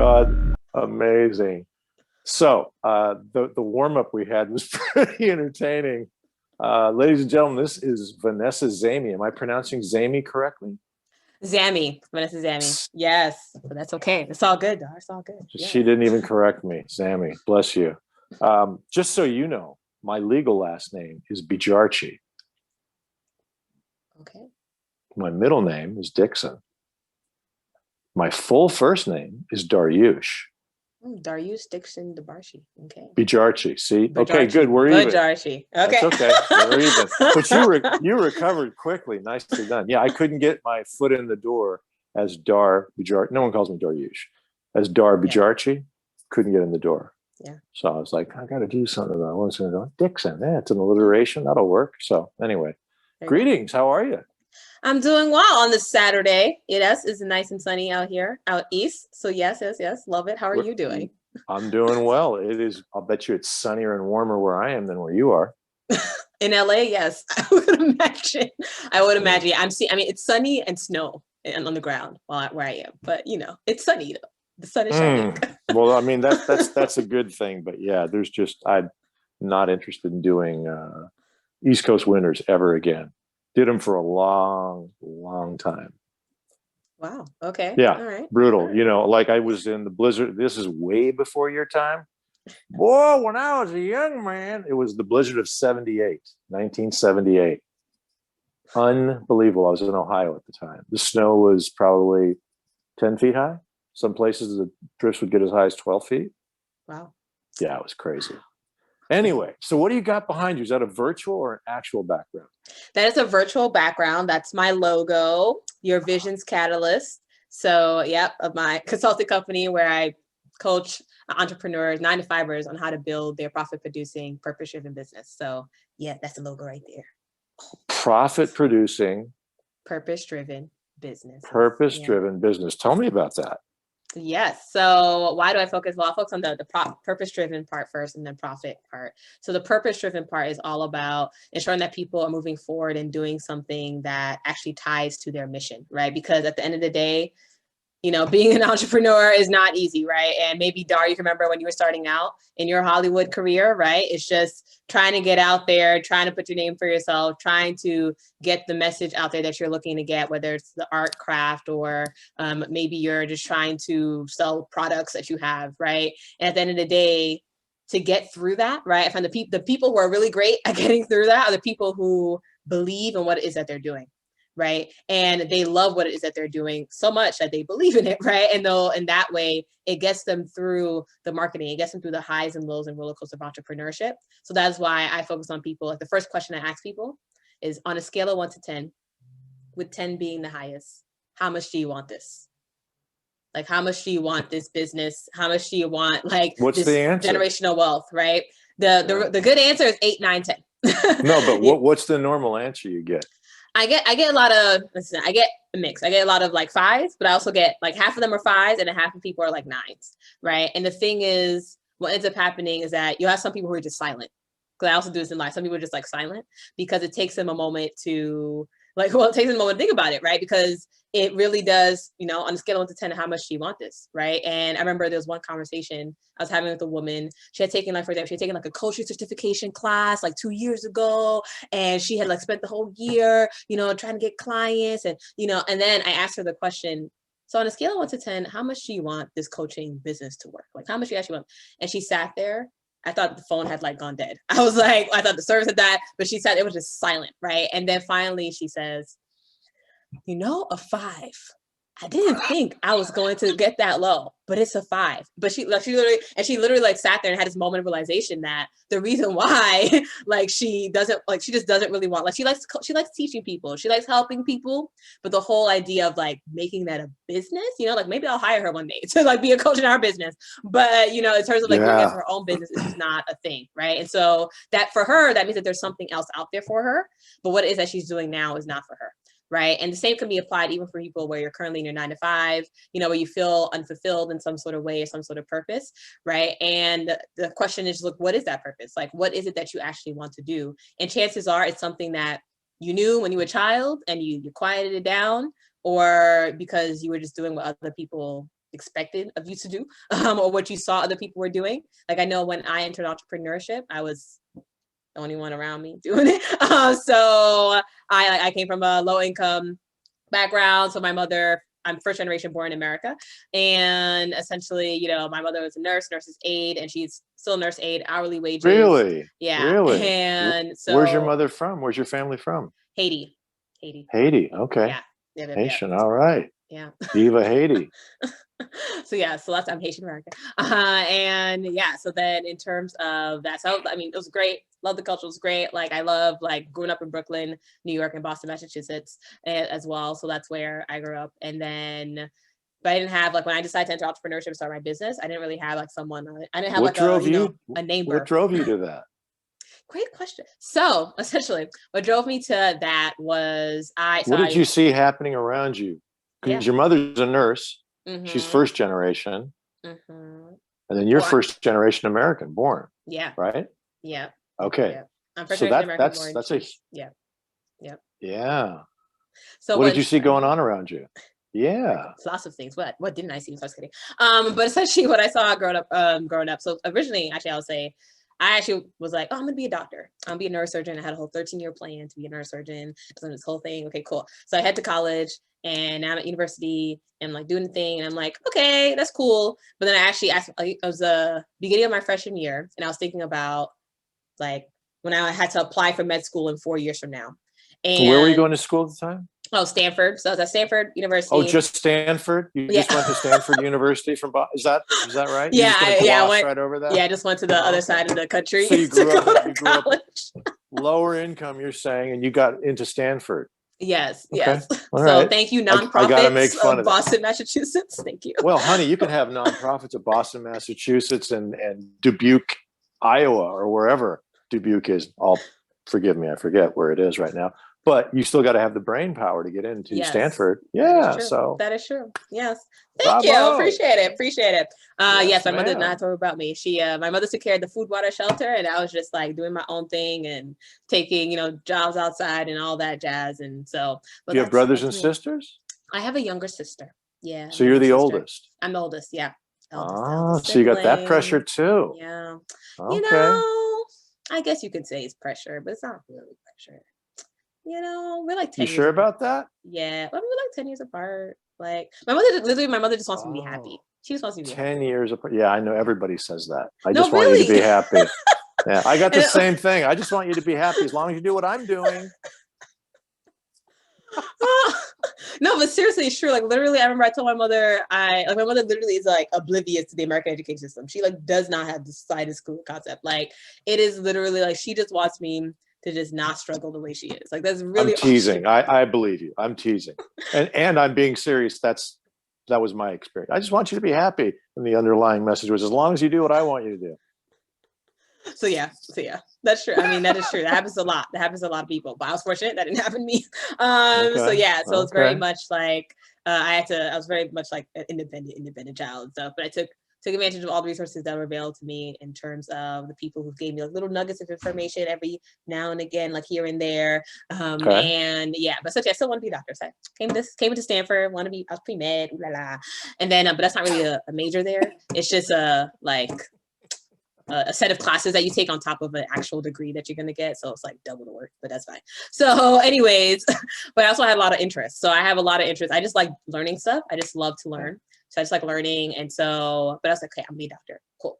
God, amazing. So the warm-up we had was pretty entertaining. Ladies and gentlemen, this is Vanessa Zamy. Am I pronouncing Zamy correctly? Zamy, Vanessa Zamy. Yes, but that's okay. It's all good, though. It's all good. Yeah. She didn't even correct me. Zamy, bless you. Just so you know, my legal last name is Bijarchi. Okay. My middle name is Dixon. My full first name is Daryush. Daryush Dixon Dabarshi. Okay. Bijarchi. See? Bijarchi. Okay, good. We're even. Bijarchi. Okay. That's okay. We're even. But you recovered quickly. Nicely done. Yeah, I couldn't get my foot in the door as Dar Bijarchi. No one calls me Daryush. As Dar Bijarchi, couldn't get in the door. Yeah. So I was like, I got to do something about it. What's going to go? Dixon. Yeah, it's an alliteration. That'll work. So anyway, greetings. How are you? I'm doing well on this Saturday. Yes, it's nice and sunny out here, out east. So yes. Love it. How are you doing? I'm doing well. It is. I'll bet you it's sunnier and warmer where I am than where you are. In LA, yes. I would imagine. I mean, it's sunny and snow on the ground where I am. But, it's sunny, though. The sun is shining. Well, I mean, that's a good thing. But yeah, I'm not interested in doing East Coast winters ever again. Did them for a long, long time. Wow. Okay. Yeah. All right. Brutal. All right. Like I was in the blizzard. This is way before your time. Boy, when I was a young man, it was the blizzard of 1978. Unbelievable. I was in Ohio at the time. The snow was probably 10 feet high. Some places the drifts would get as high as 12 feet. Wow. Yeah, it was crazy. Anyway, so what do you got behind you? Is that a virtual or an actual background? That is a virtual background. That's my logo, Your Vision's Catalyst. So, of my consulting company where I coach entrepreneurs, 9-to-5ers on how to build their profit-producing, purpose-driven business. So, yeah, that's the logo right there. Profit-producing, purpose-driven business. Purpose-driven business. Tell me about that. Yes. So why do I focus? Well, I'll focus on the purpose-driven part first and then profit part. So the purpose-driven part is all about ensuring that people are moving forward and doing something that actually ties to their mission, right? Because at the end of the day, being an entrepreneur is not easy, right? And maybe, Dar, you can remember when you were starting out in your Hollywood career, right? It's just trying to get out there, trying to put your name for yourself, trying to get the message out there that you're looking to get, whether it's the art craft or maybe you're just trying to sell products that you have, right? And at the end of the day, to get through that, right? I find the people who are really great at getting through that are the people who believe in what it is that they're doing. Right. And they love what it is that they're doing so much that they believe in it. Right. And in that way, it gets them through the marketing. It gets them through the highs and lows and roller coaster of entrepreneurship. So that's why I focus on people. Like the first question I ask people is on a scale of 1 to 10, with 10 being the highest, how much do you want this? Like, how much do you want this business? How much do you want what's this the answer? Generational wealth? Right. The good answer is 8, 9, 10. No, but what's the normal answer you get? I get a lot of, I get a mix. I get a lot of 5s, but I also get half of them are 5s and half of people are 9s, right? And the thing is, what ends up happening is that you have some people who are just silent. Because I also do this in life. Some people are just silent because it takes them a moment to it takes them a moment to think about it, right? Because it really does, on a scale of 1 to 10, how much do you want this, right? And I remember there was one conversation I was having with a woman. She had taken for example, she had taken a coaching certification class 2 years ago, and she had spent the whole year, trying to get clients, and and then I asked her the question. So on a scale of 1 to 10, how much do you want this coaching business to work? How much do you actually want? And she sat there. I thought the phone had gone dead. I was I thought the service had died, but she said it was just silent, right? And then finally she says, a 5. I didn't think I was going to get that low, but it's a 5. But she literally sat there and had this moment of realization that the reason why she just doesn't really want, she likes teaching people, she likes helping people, but the whole idea of making that a business, maybe I'll hire her one day to be a coach in our business, but in terms of doing it for her own business, it's just not a thing, right? And so that for her, that means that there's something else out there for her, but what it is that she's doing now is not for her. Right. And the same can be applied even for people where you're currently in your 9 to 5, where you feel unfulfilled in some sort of way or some sort of purpose. Right. And the question is, look, what is that purpose? What is it that you actually want to do? And chances are it's something that you knew when you were a child and you quieted it down, or because you were just doing what other people expected of you to do, or what you saw other people were doing. Like I know when I entered entrepreneurship, I was the only one around me doing it. So I came from a low income background. So my mother, I'm first generation born in America. And essentially, you know, my mother was a nurse's aide, and she's still nurse aide, hourly wages. Really? Yeah. Really? And so where's your mother from? Where's your family from? Haiti. Haiti. Okay. Yeah. Yeah. Haitian. All right. Yeah. Viva Haiti. So yeah, so I'm Haitian American. And yeah, so then in terms of that, so I mean, it was great. Love the culture, it was great. Like I love like growing up in Brooklyn, New York, and Boston, Massachusetts as well. So that's where I grew up. And then, but I didn't have like when I decided to enter entrepreneurship and start my business, I didn't really have like someone. I didn't have What like drove a neighbor. What drove you to that? Great question. So essentially, what drove me to that was What did you see happening around you? Because your mother's a nurse. Mm-hmm. She's first generation. Mm-hmm. And then you're first generation American born. Yeah. Right? Yeah. Okay. Yeah. I'm first generation American born. That's a yeah. Yep. Yeah. So what did you see going on around you? Yeah. Lots of things. What didn't I see? I was kidding. But essentially what I saw growing up. So originally, actually, I'll say I actually was like, oh, I'm gonna be a doctor. I'm gonna be a neurosurgeon. I had a whole 13-year plan to be a neurosurgeon. So this whole thing. Okay, cool. So I head to college, and now I'm at university and like doing the thing. And I'm like, okay, that's cool. But then I actually asked, it was the beginning of my freshman year, and I was thinking about like when I had to apply for med school in 4 years from now. And where were you going to school at the time? Oh, Stanford. So I was at Stanford University. Oh, just Stanford? You just went to Stanford University from Boston? Is that right? You I went right over that? Yeah, I just went to the other side of the country. So you grew up lower income, you're saying, and you got into Stanford. Yes, okay. yes. All so right. thank you, nonprofits I gotta make fun of Boston, Massachusetts. Thank you. Well, honey, you can have nonprofits of Boston, Massachusetts, and Dubuque, Iowa, or wherever Dubuque is. Forgive me, I forget where it is right now. But you still got to have the brain power to get into Stanford. Yeah, so that is true. Yes, thank you. Appreciate it. Yes, my mother. Not told about me. My mother took care of the food, water, shelter, and I was just like doing my own thing and taking jobs outside and all that jazz. And so, do you have brothers and sisters? I have a younger sister. Yeah. So you're the oldest. I'm the oldest. Yeah. Eldest so you got that pressure too. Yeah. Okay. I guess you could say it's pressure, but it's not really pressure. We're like 10 years sure apart. about that? Yeah. We're like 10 years apart. Like my mother just wants me to be happy. She just wants me to be 10 years apart. Yeah, I know everybody says that. I just want you to be happy. Yeah, I got the same thing. I just want you to be happy as long as you do what I'm doing. No, but seriously, it's true. Like literally, I remember I told my mother, my mother literally is like oblivious to the American education system. She like does not have the slightest clue concept. Like it is literally like she just wants me to just not struggle the way she is. Like that's really. I'm teasing. I believe you. I'm teasing, and I'm being serious. That was my experience. I just want you to be happy. And the underlying message was, as long as you do what I want you to do. So yeah, that's true. I mean, that is true. That happens a lot. That happens to a lot of people. But I was fortunate that didn't happen to me. So yeah, so it's very much like I was very much like an independent child and stuff. But I took advantage of all the resources that were available to me in terms of the people who gave me like little nuggets of information every now and again, like here and there. And yeah, but essentially I still want to be a doctor. So I came into Stanford, I was pre-med, and then but that's not really a major there. It's just a set of classes that you take on top of an actual degree that you're going to get. So it's like double the work, but that's fine. So anyways, but I also had a lot of interest. So I have a lot of interest. I just like learning stuff. I just love to learn. So I just like learning. And so, but I was like, okay, I'm gonna be a doctor. Cool.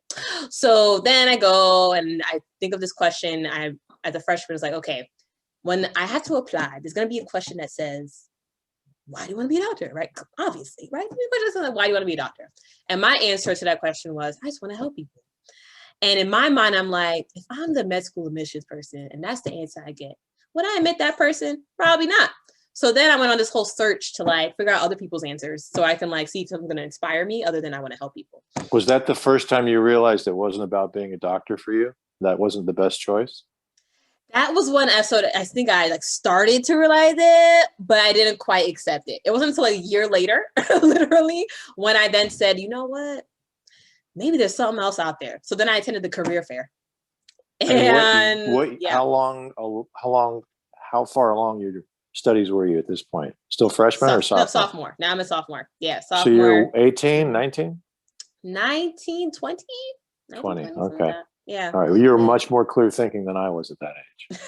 So then I go and I think of this question. As a freshman, was like, okay, when I have to apply, there's going to be a question that says, why do you want to be a doctor? Right? Obviously, right? Why do you want to be a doctor? And my answer to that question was, I just want to help people. And in my mind, I'm like, if I'm the med school admissions person and that's the answer I get, would I admit that person? Probably not. So then I went on this whole search to like figure out other people's answers so I can like see if something's going to inspire me other than I want to help people. Was that the first time you realized it wasn't about being a doctor for you? That wasn't the best choice? That was one episode I think I like started to realize it, but I didn't quite accept it. It wasn't until a year later, literally, when I then said, you know what? Maybe there's something else out there. So then I attended the career fair. And how far along studies were you at this point? Still freshman or sophomore? No, sophomore. Now I'm a sophomore. Yeah, sophomore. So you're 18, 19? 19, 20? 20, okay. Like yeah. All right. Well, you were much more clear thinking than I was at that age.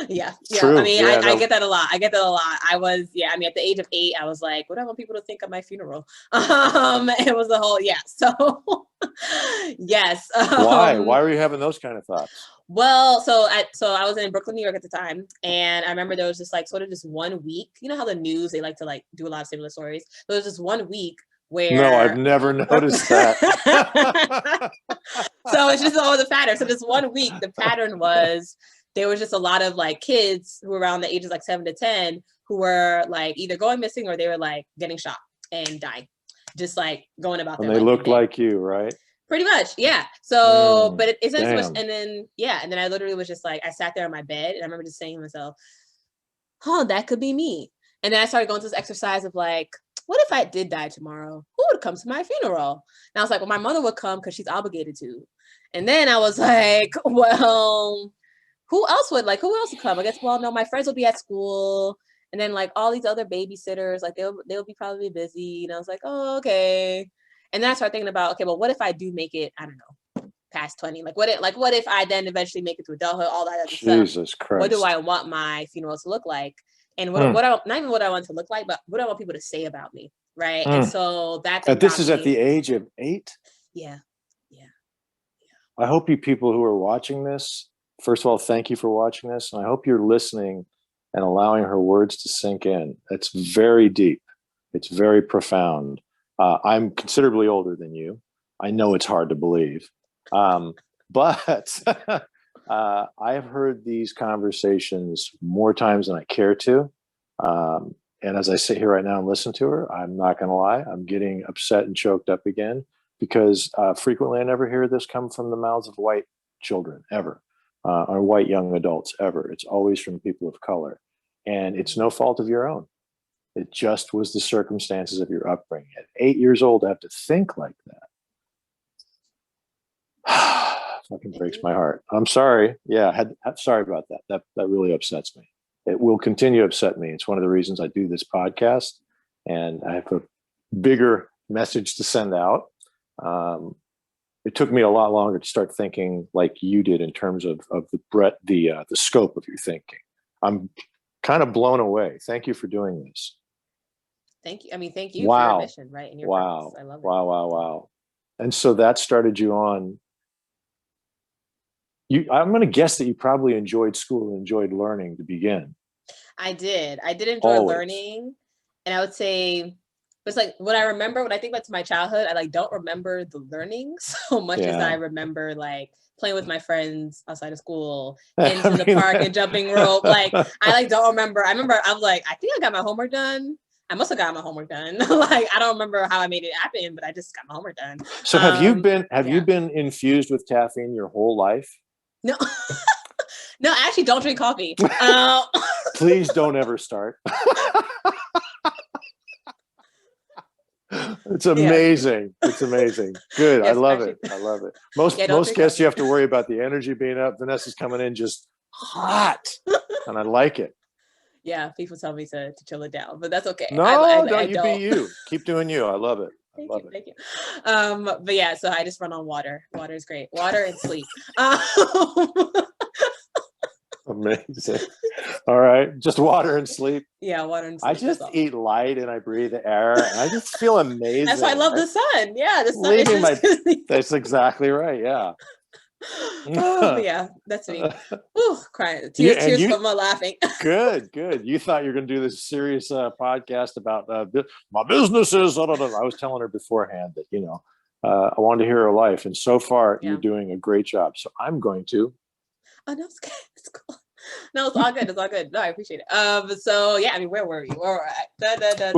Yeah. True. I mean, yeah, I get that a lot. I was, I mean, at the age of 8, I was like, what do I want people to think of my funeral? It was the whole, So yes. Why were you having those kind of thoughts? Well, so I was in Brooklyn, New York at the time, and I remember there was just like sort of just 1 week. You know how the news, they like to like do a lot of similar stories. There was just 1 week where No, I've never noticed that. So it's just always a pattern. So this 1 week, the pattern was there was just a lot of like kids who were around the ages like 7 to 10 who were like either going missing or they were like getting shot and dying, just like going about and their they life looked like you, right? Pretty much, yeah. So, but it isn't so much. Damn. And then I literally was just like, I sat there on my bed and I remember just saying to myself, oh, that could be me. And then I started going through this exercise of like, what if I did die tomorrow? Who would come to my funeral? And I was like, well, my mother would come because she's obligated to. And then I was like, well, who else would come? I guess, well, no, my friends will be at school. And then like all these other babysitters, like they'll be probably busy. And I was like, oh, okay. And then I started thinking about, okay, well, what if I do make it, I don't know, past 20? Like what if I then eventually make it to adulthood, all that other stuff? Jesus Christ. What do I want my funeral to look like? And not even what I want to look like, but what I want people to say about me, right? And so that. But this is at the age of 8? Yeah. I hope you people who are watching this, first of all, thank you for watching this. And I hope you're listening and allowing her words to sink in. It's very deep. It's very profound. I'm considerably older than you. I know it's hard to believe. But I have heard these conversations more times than I care to. And as I sit here right now and listen to her, I'm not going to lie, I'm getting upset and choked up again because frequently I never hear this come from the mouths of white children ever, or white young adults ever. It's always from people of color. And it's no fault of your own. It just was the circumstances of your upbringing. At 8 years old, to have to think like that. Fucking breaks my heart. I'm sorry. Yeah, sorry about that. That really upsets me. It will continue to upset me. It's one of the reasons I do this podcast, and I have a bigger message to send out. It took me a lot longer to start thinking like you did in terms of the breadth, the scope of your thinking. I'm kind of blown away. Thank you for doing this. Thank you. I mean, thank you for your mission, right? And your purpose. I love it. Wow. And so that started you on. I'm going to guess that you probably enjoyed school and enjoyed learning to begin. I did enjoy learning. And I would say it's like when I think back to my childhood, I like don't remember the learning so much as I remember like playing with my friends outside of school, in the park and jumping rope. Like I like don't remember. I remember I was like, I think I got my homework done. I must have got my homework done. Like I don't remember how I made it happen, but I just got my homework done. So have you been infused with caffeine your whole life? No. No, I actually don't drink coffee. Please don't ever start. It's amazing. Yeah. It's amazing. Good. Yes, I love it. Most guests, you have to worry about the energy being up. Vanessa's coming in just hot, and I like it. Yeah, people tell me to chill it down, but that's okay. No, don't be you. Keep doing you. I love it. Thank you. But yeah, so I just run on water. Water is great. Water and sleep. Amazing. All right. Just water and sleep. Yeah, water and sleep. I just eat light and I breathe the air and I just feel amazing. That's why I love the sun. Yeah, the sun. That's exactly right. Yeah. Yeah, that's me. Ooh, crying. Tears from my laughing. Good. You thought you were going to do this serious podcast about my businesses. I was telling her beforehand that, I wanted to hear her life. And so far, you're doing a great job. So I'm going to. Oh, no, it's good. It's cool. No, it's all good. It's all good. No, I appreciate it. So yeah, I mean, where were you? Well,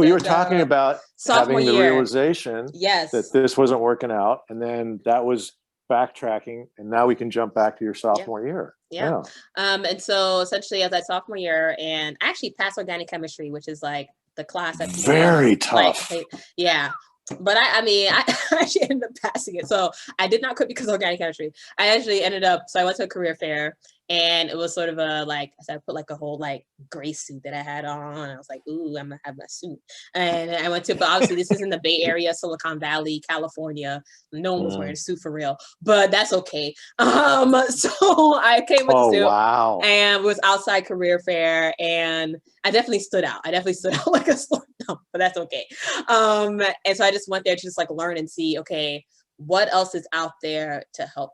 you were talking about having the realization that this wasn't working out. And then that was backtracking, and now we can jump back to your sophomore year. Yeah. And so essentially as I sophomore year, and I actually passed organic chemistry, which is like the class that's very tough. Like, yeah. But I actually ended up passing it. So I did not quit because of organic chemistry. I actually ended up, so I went to a career fair And it was sort of a, like, I put like a whole like gray suit that I had on. I was like, ooh, I'm gonna have my suit. And I went to, but obviously this is in the Bay Area, Silicon Valley, California. No one was wearing a suit for real, but that's okay. So I came with a suit. Wow. And was outside career fair, and I definitely stood out. I definitely stood out like a sore thumb, but that's okay. And so I just went there to just like learn and see, okay, what else is out there to help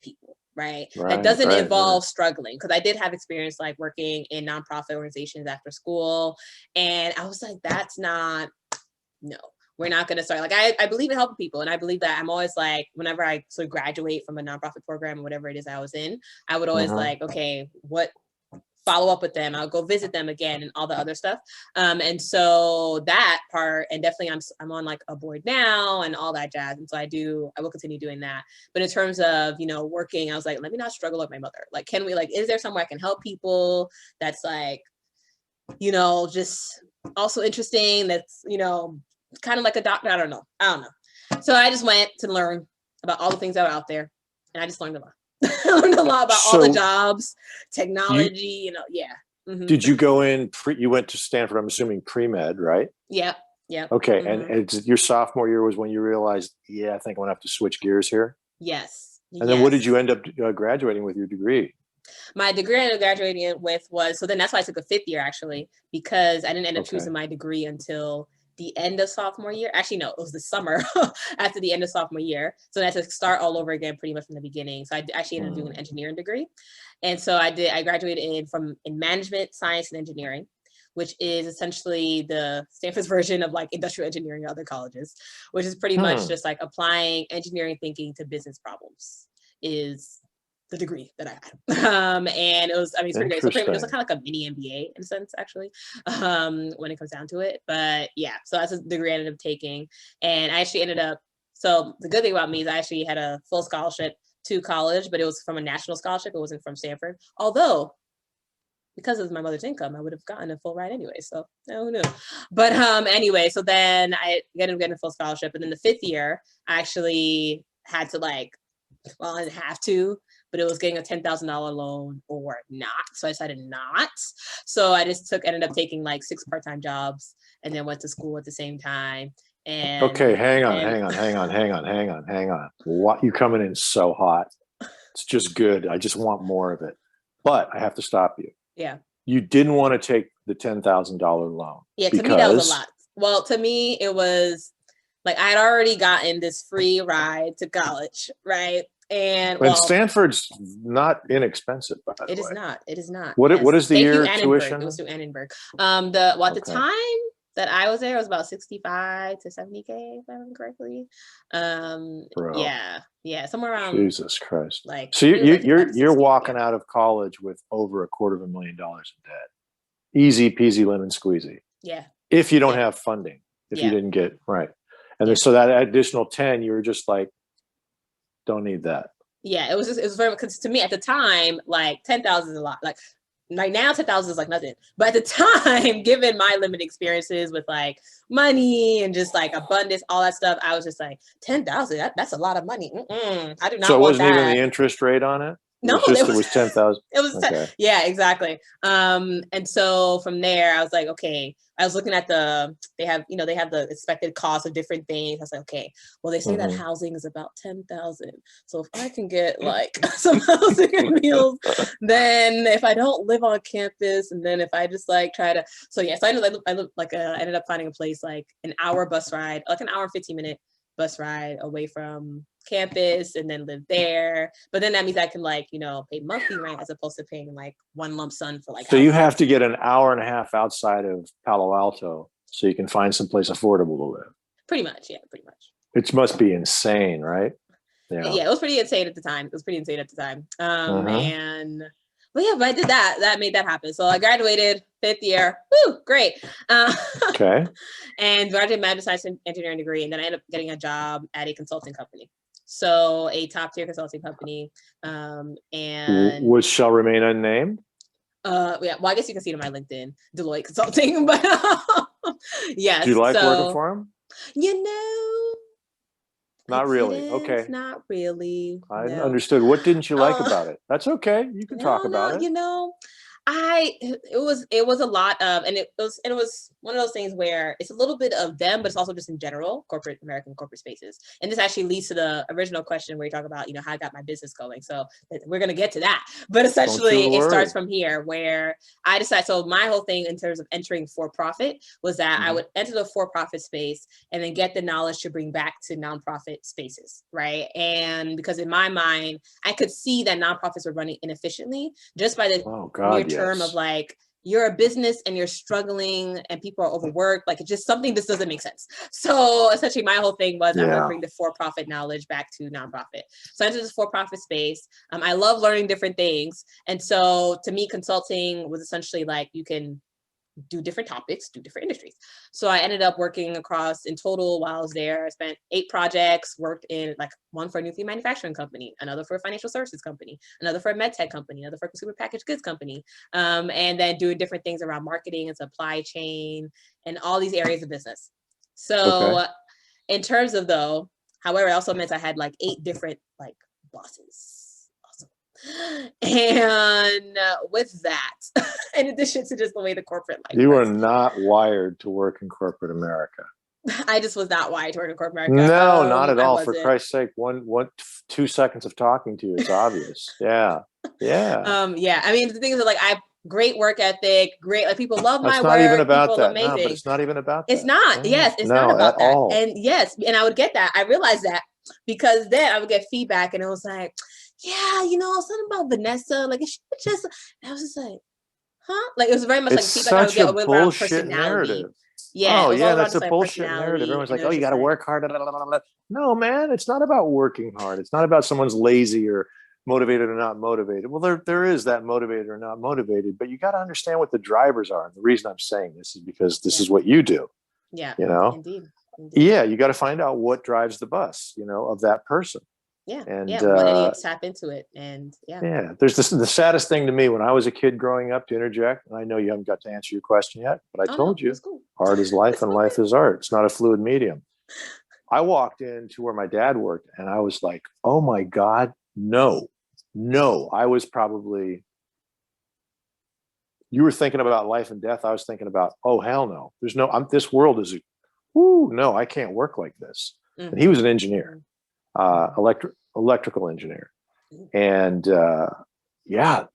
people, right? That doesn't involve struggling. Because I did have experience like working in nonprofit organizations after school, and I was like, that's not, no. We're not going to start. Like, I believe in helping people. And I believe that I'm always like, whenever I sort of graduate from a nonprofit program, whatever it is I was in, I would always like, okay, what, follow up with them. I'll go visit them again and all the other stuff. And so that part, and definitely I'm on like a board now and all that jazz. And so I will continue doing that. But in terms of, working, I was like, let me not struggle like my mother. Like, can we, like, is there somewhere I can help people that's like, just also interesting, that's, kind of like a doctor. I don't know. So I just went to learn about all the things that are out there, and I just learned a lot. I learned a lot about all the jobs, technology, yeah. Did you go in, you went to Stanford, I'm assuming pre-med, right? Yeah. Okay. And it's your sophomore year was when you realized, yeah, I think I'm gonna have to switch gears here. Yes. And then what did you end up graduating with your degree? My degree I ended up graduating with was, so then that's why I took a 5th year actually, because I didn't end up choosing my degree until the end of sophomore year. Actually, no, it was the summer after the end of sophomore year. So I had to start all over again pretty much from the beginning. So I actually ended up doing an engineering degree. And so I graduated in management, science, and engineering, which is essentially the Stanford's version of like industrial engineering at other colleges, which is pretty much just like applying engineering thinking to business problems is the degree that I had. And it was, it's pretty great. So pretty much it was kind of like a mini MBA in a sense, actually, when it comes down to it. But yeah, so that's a degree I ended up taking. And I actually ended up, so the good thing about me is I actually had a full scholarship to college, but it was from a national scholarship. It wasn't from Stanford. Although, because of my mother's income, I would have gotten a full ride anyway. So who knew? But anyway, so then I ended up getting a full scholarship. And then the 5th year, I actually had to I didn't have to, but it was getting a $10,000 loan or not. So I decided not. So I just ended up taking like 6 part-time jobs and then went to school at the same time. And okay, hang on. What, you coming in so hot. It's just good. I just want more of it. But I have to stop you. Yeah. You didn't want to take the $10,000 loan. Yeah, to me that was a lot. Well, to me it was like I had already gotten this free ride to college, right? And Stanford's not inexpensive, by the way. It is not. What is the year tuition? It was through Annenberg. At the time that I was there, it was about 65 to 70K, if I remember correctly. Yeah, somewhere around. Jesus Christ! Like, so you're walking out of college with over $250,000 in debt. Easy peasy lemon squeezy. Yeah. If you don't have funding, if you didn't get right, and then so that additional 10, you were just like, don't need that. Yeah, it was very, because to me at the time, like 10,000 is a lot. Like now 10,000 is like nothing. But at the time, given my limited experiences with like money and just like abundance, all that stuff, I was just like 10,000. That's a lot of money. I do not. So it wasn't even the interest rate on it. No, it was 10,000. It was yeah, exactly. And so from there, I was like, okay. I was looking at they have the expected cost of different things. I was like, okay, well, they say that housing is about 10,000. So if I can get like some housing and meals, then if I don't live on campus, and then if I just like try to, so yeah, so I ended up finding a place like an hour bus ride, like an hour and 15-minute bus ride away from campus, and then live there. But then that means I can pay monthly rent as opposed to paying like one lump sum for like. So you have to get an hour and a half outside of Palo Alto so you can find someplace affordable to live. Pretty much, yeah, pretty much. It must be insane, right? Yeah, it was pretty insane at the time. But I did that. That made that happen. So I graduated 5th year. Woo, great. Okay. And graduated management science and engineering degree, and then I ended up getting a job at a consulting company. So a top tier consulting company. And which shall remain unnamed. Well, I guess you can see it on my LinkedIn, Deloitte Consulting. But yes. Do you like working for them? Not really. Okay. Not really. I No. understood. What didn't you like Uh, about it? That's okay. You can talk about no, it. it was a lot of, and it was one of those things where it's a little bit of them, but it's also just in general American corporate spaces. And this actually leads to the original question where you talk about how I got my business going. So we're going to get to that, but essentially it starts from here where I decided. So my whole thing in terms of entering for profit was that I would enter the for profit space and then get the knowledge to bring back to nonprofit spaces, right? And because in my mind I could see that nonprofits were running inefficiently just by the near term of like, you're a business and you're struggling and people are overworked. Like, it's just something, this doesn't make sense. So essentially my whole thing was I'm going to bring the for-profit knowledge back to nonprofit. So I entered this for-profit space. I love learning different things. And so to me, consulting was essentially like, you can do different topics, do different industries. So I ended up working across, in total, while I was there, I spent 8 projects, worked in like one for a nuclear manufacturing company, another for a financial services company, another for a med tech company, another for a consumer packaged goods company, and then doing different things around marketing and supply chain and all these areas of business. So in terms of however, it also meant I had like 8 different like bosses. And with that, in addition to just the way the corporate life you works, are not wired to work in corporate America. I just was not wired to work in corporate America. No, not at all. For Christ's sake, 2 seconds of talking to you, it's obvious. Yeah. I mean, the thing is, like, I have great work ethic, great, like, people love my work. It's not even about people that. amazing. No, but it's not even about that. It's not. Yes, it's not about that. All. And yes, and I would get that. I realized that because then I would get feedback, and it was like, yeah, something about Vanessa, like, it's just, and I was just like, huh? Like, it was very much like feedback I would get around personality. Narrative. Yeah. Oh, yeah, that's a bullshit narrative. Everyone's like, oh, you got to work hard. Blah, blah, blah, blah. No, man, it's not about working hard. It's not about someone's lazy or motivated or not motivated. Well, there is that motivated or not motivated, but you got to understand what the drivers are. And the reason I'm saying this is because this is what you do. Yeah. Indeed. Yeah, you got to find out what drives the bus, of that person. Yeah. And you tap into it. And there's the saddest thing to me when I was a kid growing up, to interject, and I know you haven't got to answer your question yet, but I told you, art is life and life is art. It's not a fluid medium. I walked into where my dad worked and I was like, oh my God, no. I was probably, you were thinking about life and death. I was thinking about, oh, hell no. This world is, no, I can't work like this. Mm-hmm. And he was an engineer. Electrical engineer. And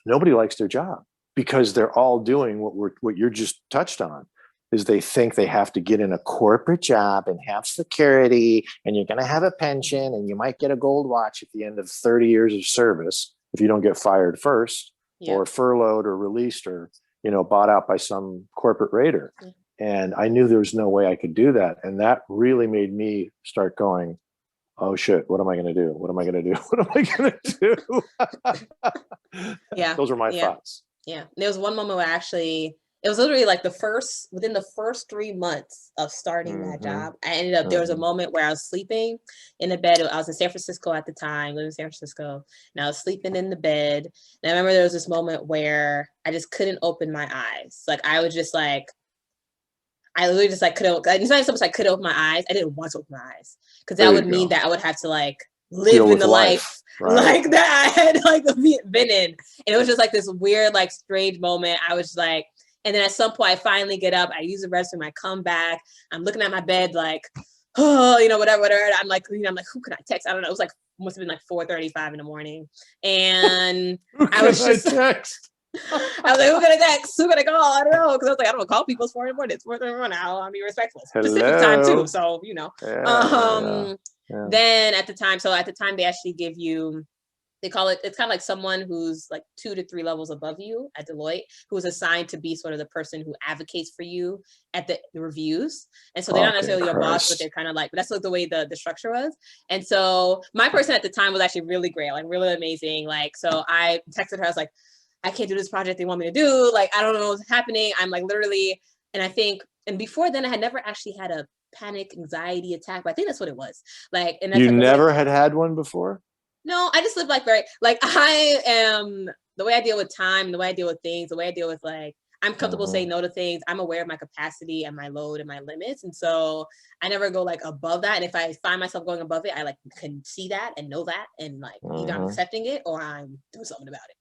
nobody likes their job because they're all doing what you're just touched on, is they think they have to get in a corporate job and have security, and you're going to have a pension, and you might get a gold watch at the end of 30 years of service if you don't get fired first, or furloughed or released or bought out by some corporate raider. And I knew there was no way I could do that. And that really made me start going, oh shit, what am I going to do? What am I going to do? What am I going to do? Those were my thoughts. Yeah. There was one moment where it was literally like within the first 3 months of starting that job, I ended up, there was a moment where I was sleeping in a bed. I was in San Francisco at the time, living in San Francisco, and I was sleeping in the bed. And I remember there was this moment where I just couldn't open my eyes. Like, I was just like, I literally just like couldn't. It's not so much I couldn't open my eyes. I didn't want to open my eyes because that would mean that I would have to like live in the life like that I had like been in. And it was just like this weird, like strange moment. I was like, and then at some point I finally get up. I use the restroom. I come back. I'm looking at my bed like, oh, whatever. I'm like, who can I text? I don't know. It was like must have been like 4:35 in the morning, and I was just text. I was like, who gonna text? Who gonna call? I don't know. Because I was like, I don't know, call people. It's 4 in the morning. It's 4 in the morning. I'll be respectful. Pacific time too. So, Then at the time they actually give you, they call it, it's kind of like someone who's like 2 to 3 levels above you at Deloitte, who is assigned to be sort of the person who advocates for you at the reviews. And so they're not necessarily your boss, but they're kind of like, but that's like the way the structure was. And so my person at the time was actually really great, like really amazing. Like, so I texted her, I was like, I can't do this project they want me to do. Like, I don't know what's happening. I'm like literally, and before then I had never actually had a panic anxiety attack, but I think that's what it was. Like, and that's you never had one before? No, I just live like very, like I am, the way I deal with time, the way I deal with things, the way I deal with like, I'm comfortable saying no to things. I'm aware of my capacity and my load and my limits. And so I never go like above that. And if I find myself going above it, I like can see that and know that. And like either I'm accepting it or I'm doing something about it.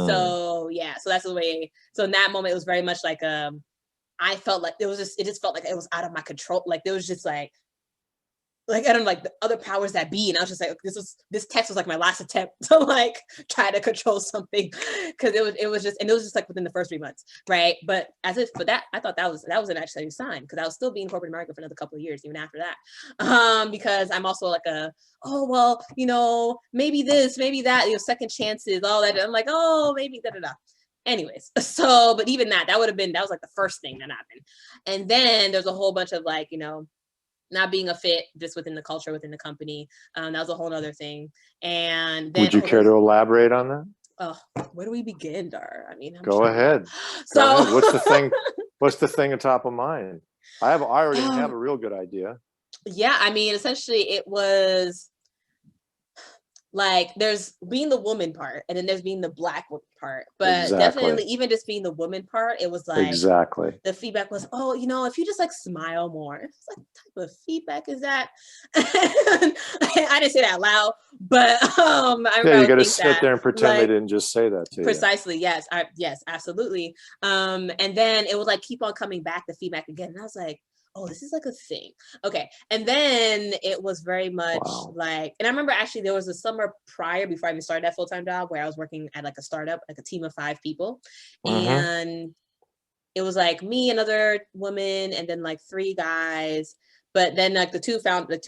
So yeah, so that's the way. So in that moment, it was very much like, I felt like it just felt like it was out of my control. Like there was just like I don't know, like the other powers that be. And I was just like, this text was like my last attempt to like try to control something. Cause it was just like within the first 3 months. Right. But that, I thought that was an actually sign, because I was still being corporate America for another couple of years, even after that. Because I'm also like maybe this, maybe that, second chances, all that. I'm like, oh, maybe da. Anyways, so, but even that was like the first thing that happened. And then there's a whole bunch of like, not being a fit just within the culture, within the company. That was a whole other thing. And then, would you care to elaborate on that? Oh, where do we begin, Dar? I mean, go ahead. So go ahead. What's the thing on top of mind? I already have a real good idea. Yeah, I mean, essentially it was like there's being the woman part, and then there's being the Black woman part. But definitely, even just being the woman part, it was like the feedback was, if you just like smile more. It's like, what type of feedback is that? I didn't say that out loud, but I you got to sit there and pretend they didn't just say that to you. Precisely, yes, yes, absolutely. And then it was like keep on coming back, the feedback again, and I was like, oh, this is like a thing. Okay. And then it was very much like, and I remember actually there was a summer prior, before I even started that full-time job, where I was working at like a startup, like a team of 5 people. And it was like me, another woman, and then like 3 guys. But then like the two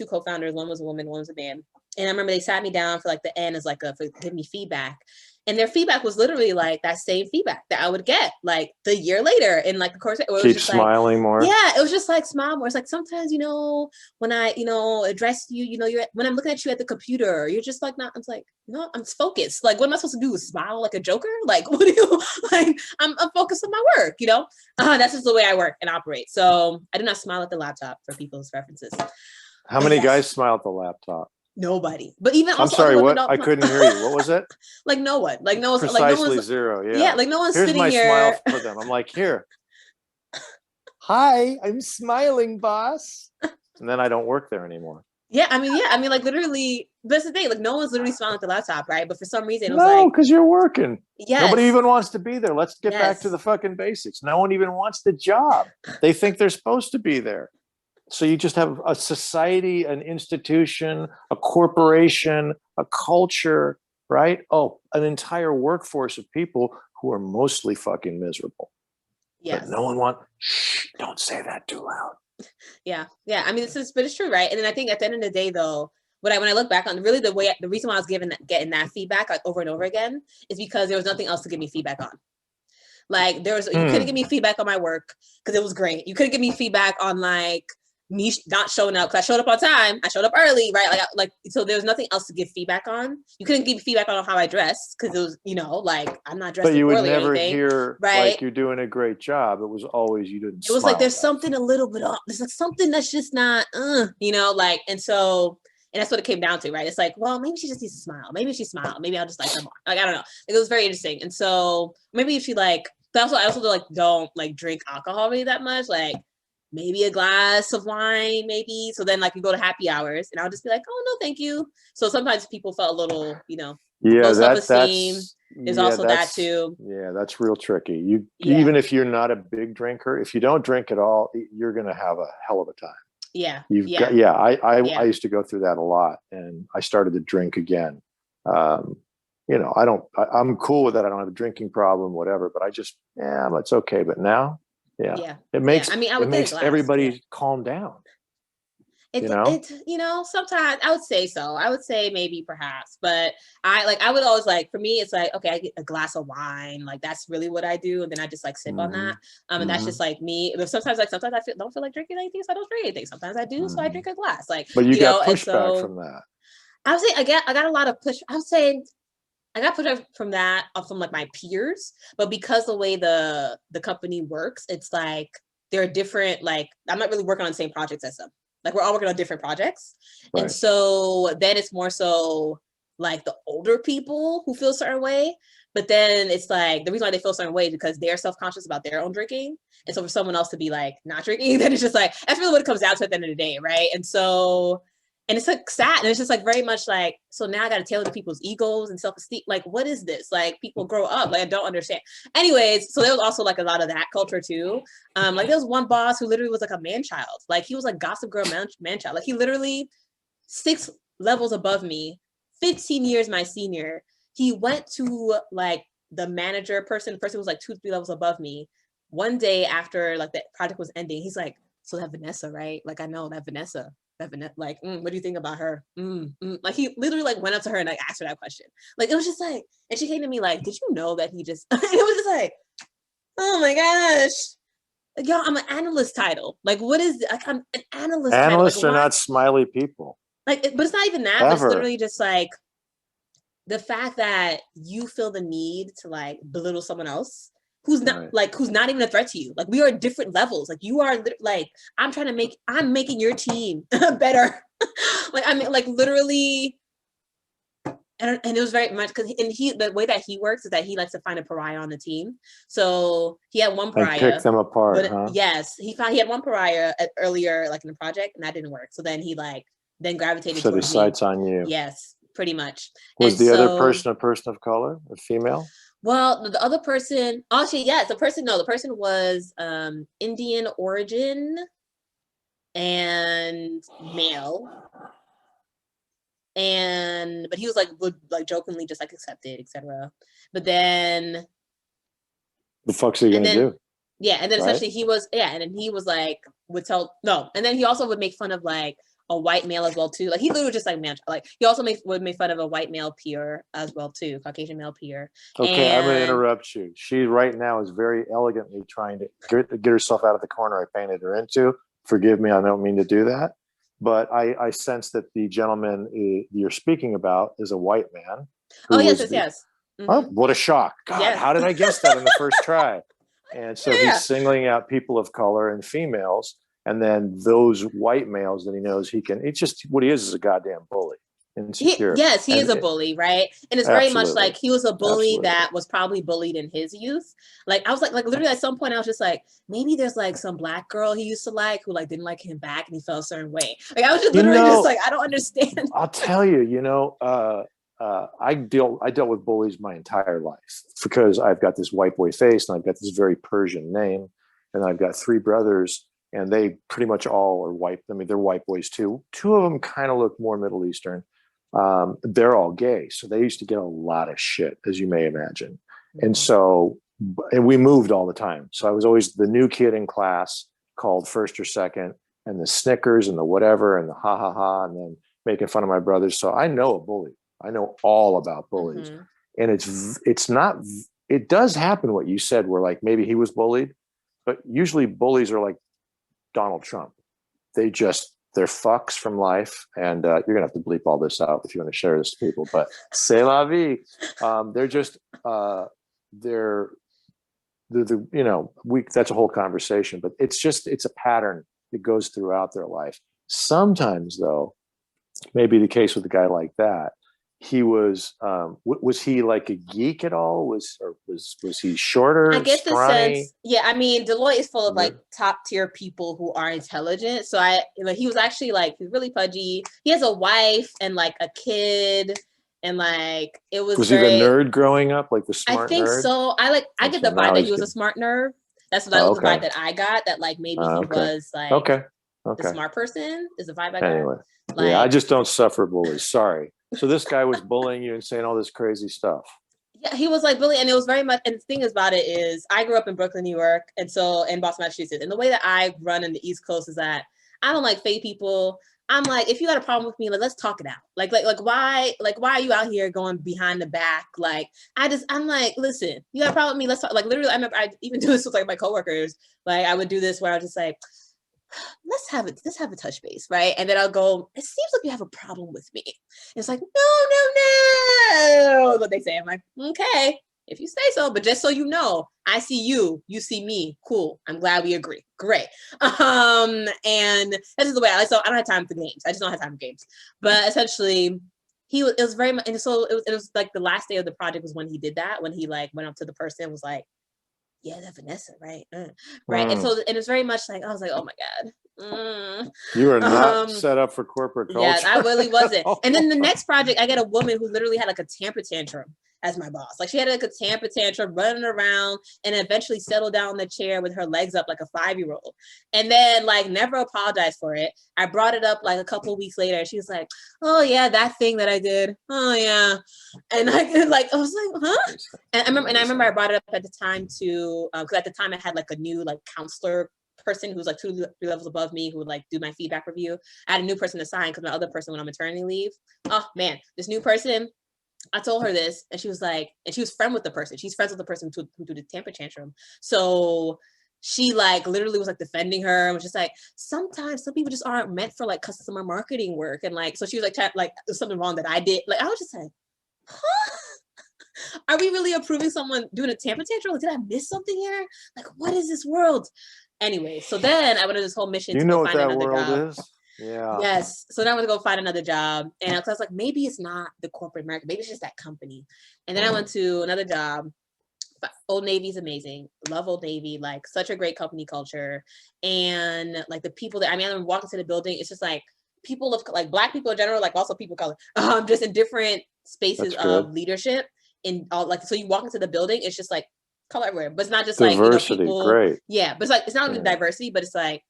co-founders, one was a woman, one was a man. And I remember they sat me down for like the end as like for give me feedback. And their feedback was literally like that same feedback that I would get like the year later in like the course. Keep smiling more. Yeah, it was just like smile more. It's like sometimes, when I, address you, you're when I'm looking at you at the computer, you're just like not. I'm like, no, I'm focused. Like, what am I supposed to do? Smile like a joker? Like, what do you like? I'm focused on my work. That's just the way I work and operate. So I do not smile at the laptop, for people's references. How many guys smile at the laptop? Nobody. But even I'm sorry, what? I couldn't hear you. What was it? Like no one. Like no one's precisely like no one's, 0. Yeah. Yeah, like no one's Here's sitting my here. Smile for them. I'm like, here. Hi, I'm smiling, boss. And then I don't work there anymore. Yeah, I mean, like literally, that's the thing. Like no one's literally smiling at the laptop, right? But for some reason, it was no, because you're working. Yes. Nobody even wants to be there. Let's get back to the fucking basics. No one even wants the job. They think they're supposed to be there. So you just have a society, an institution, a corporation, a culture, right? Oh, an entire workforce of people who are mostly fucking miserable. Yes. But no one shh, don't say that too loud. Yeah. I mean, but it's true, right? And then I think at the end of the day, though, when I look back on really the reason why I was getting that feedback like over and over again is because there was nothing else to give me feedback on. Like you couldn't give me feedback on my work because it was great. You couldn't give me feedback on like me not showing up because I showed up on time. I showed up early, right? So there was nothing else to give feedback on. You couldn't give feedback on how I dressed because it was, like I'm not dressed. But you would never hear right? like you're doing a great job. It was always you didn't. It was like there's something a little bit off. There's like something that's just not, and so. And that's what it came down to, right? It's like, well, maybe she just needs to smile. Maybe if she smiled, maybe I'll just like her more. Like, I don't know. It was very interesting. And so maybe if she I also like don't like drink alcohol really that much. Like maybe a glass of wine, maybe. So then like you go to happy hours and I'll just be like, oh no, thank you. So sometimes people felt a little, low self-esteem. There's also that too. Yeah, that's real tricky. Even if you're not a big drinker, if you don't drink at all, you're gonna have a hell of a time. Yeah. I used to go through that a lot, and I started to drink again. I'm cool with that. I don't have a drinking problem, whatever, but it's okay. But now, it makes everybody calm down. Sometimes I would say so. I would say maybe perhaps, but I would always for me, it's like, okay, I get a glass of wine. Like that's really what I do. And then I just like sip on that. And that's just like me. But sometimes I don't feel like drinking anything. So I don't drink anything. Sometimes I do. So I drink a glass. But you got pushback from that. I would say I got a lot of push. I would say I got pushback from that from like my peers, but because the way the company works, it's like, they're different. Like I'm not really working on the same projects as them. Like we're all working on different projects. Right. And so then it's more so like the older people who feel a certain way. But then it's like the reason why they feel a certain way is because they're self-conscious about their own drinking. And so for someone else to be like not drinking, then it's just like, that's really what it comes down to at the end of the day, right? And so, and it's like sad. And it's just like very much like, so now I got to tailor to people's egos and self-esteem. Like, what is this? Like, people grow up. Like, I don't understand. Anyways, so there was also like a lot of that culture too. Like there was one boss who literally was like a man-child. Like he was like Gossip Girl man-child. Like he literally 6 levels above me, 15 years my senior. He went to like the manager person, the person who was like 2-3 levels above me. One day after like the project was ending, he's like, so that Vanessa, right? Like, I know that Vanessa, like, what do you think about her? Like he literally like went up to her and like asked her that question. Like, it was just like, and she came to me like, did you know that he just, it was just like, oh my gosh. Like, y'all, I'm an analyst title. Like, what is, like, I'm an analyst title. Analysts like, are not smiley people. Like, but it's not even that. But it's literally just like, the fact that you feel the need to like belittle someone else who's not like, who's not even a threat to you. Like we are at different levels. Like you are like, I'm making your team better. Like, I mean, like literally. And it was very much because the way that he works is that he likes to find a pariah on the team. So he had one pariah. And pick them apart, but huh? Yes, he had one pariah earlier, like in the project, and that didn't work. So then he like gravitated towards his sights on you. Yes, pretty much. Was the other person a person of color, a female? Well, the other person, actually, yes, the person was Indian origin and male. But he was like, would like jokingly just like accept it, etc. But then the fuck's he gonna do? Yeah, and then essentially he was, and then he was like, and then he also would make fun of like a white male as well too. Like he literally just like like he also would make fun of a white male peer as well too, Caucasian male peer. Okay, I'm gonna interrupt you. She right now is very elegantly trying to get herself out of the corner I painted her into. Forgive me, I don't mean to do that. But I sense that the gentleman you're speaking about is a white man. Oh, yes. Mm-hmm. Oh, what a shock. God, how did I guess that in the first try? And so he's singling out people of color and females. And then those white males that he knows it's just what he is a goddamn bully. Insecure. He is a bully, right? And it's very much like he was a bully that was probably bullied in his youth. Like I was like literally at some point I was just like, maybe there's like some black girl he used to like who like didn't like him back and he felt a certain way. Like I was just literally just like, I don't understand. I'll tell you, I dealt with bullies my entire life because I've got this white boy face and I've got this very Persian name and I've got 3 brothers and they pretty much all are white. I mean, they're white boys too. 2 of them kind of look more Middle Eastern. They're all gay. So they used to get a lot of shit, as you may imagine. And so, and we moved all the time. So I was always the new kid in class called first or second and the Snickers and the whatever and the ha ha ha and then making fun of my brothers. So I know a bully. I know all about bullies. And it does happen what you said where like maybe he was bullied, but usually bullies are like Donald Trump. They're fucks from life. And you're going to have to bleep all this out if you want to share this to people, but c'est la vie. They're just, that's a whole conversation, but it's a pattern that goes throughout their life. Sometimes though, maybe the case with a guy like that, he was he like a geek at all? Was he shorter? I get the scrawny? sense. Yeah, I mean, Deloitte is full of like top tier people who are intelligent. So he was actually like he's really pudgy. He has a wife and like a kid, and like it was. Was he the nerd growing up, like the smart? I think nerd? So. I get the vibe that he was a smart nerd. That's what was the vibe that I got. That like maybe he was like the smart person is the vibe I got. Anyway, I just don't suffer bullies. Sorry. So this guy was bullying you and saying all this crazy stuff. Yeah, he was like bullying, and it was very much. And the thing about it is, I grew up in Brooklyn, New York, and so in Boston, Massachusetts. And the way that I run in the East Coast is that I don't like fake people. I'm like, if you got a problem with me, like let's talk it out. Like why are you out here going behind the back? Like I'm like, listen, you got a problem with me? Let's talk. Like literally, I remember I even do this with like my coworkers. Like I would do this where I was just like, let's have a touch base, right? And then I'll go, it seems like you have a problem with me. And it's like, no. What they say, I'm like, okay, if you say so, but just so you know, I see you see me. Cool. I'm glad we agree. Great. And this is the way I don't have time for games. I just don't have time for games. But essentially, it was very much, and so it was like the last day of the project was when he did that, when he like went up to the person and was like, yeah, that's Vanessa, right? Right. And so, and it's very much like, I was like, oh my God. You are not set up for corporate culture. Yeah, I really wasn't. And then the next project, I get a woman who literally had like a temper tantrum as my boss. Like she had like a temper tantrum, running around, and eventually settled down in the chair with her legs up like a 5-year-old. And then like never apologized for it. I brought it up like a couple of weeks later. She was like, oh yeah, that thing that I did. Oh yeah. And I was like, huh? And I remember I brought it up at the time to, because at the time I had like a new like counselor person who's like 2 levels above me who would like do my feedback review. I had a new person to sign because my other person went on maternity leave. Oh man, this new person, I told her this, and she was like, and she was friends with the person. She's friends with the person who did the temper tantrum. So she like literally was like defending her and was just like, sometimes some people just aren't meant for like customer marketing work. And like, so she was like there's something wrong that I did. Like I was just like, huh? Are we really approving someone doing a temper tantrum? Like, did I miss something here? Like, what is this world? Anyway, so then I went on this whole mission to go find another job. Is? Yeah. Yes. So then I went to go find another job. And I was like, maybe it's not the corporate America. Maybe it's just that company. And then I went to another job. Old Navy's amazing. Love Old Navy. Like such a great company culture. And like the people that, I mean, I'm walking to the building. It's just like people of like Black people in general, like also people of color, just in different spaces of leadership. In all like, so you walk into the building, it's just like color everywhere, but it's not just diversity, like, you know, people, great. Yeah, but it's not only diversity, but it's like,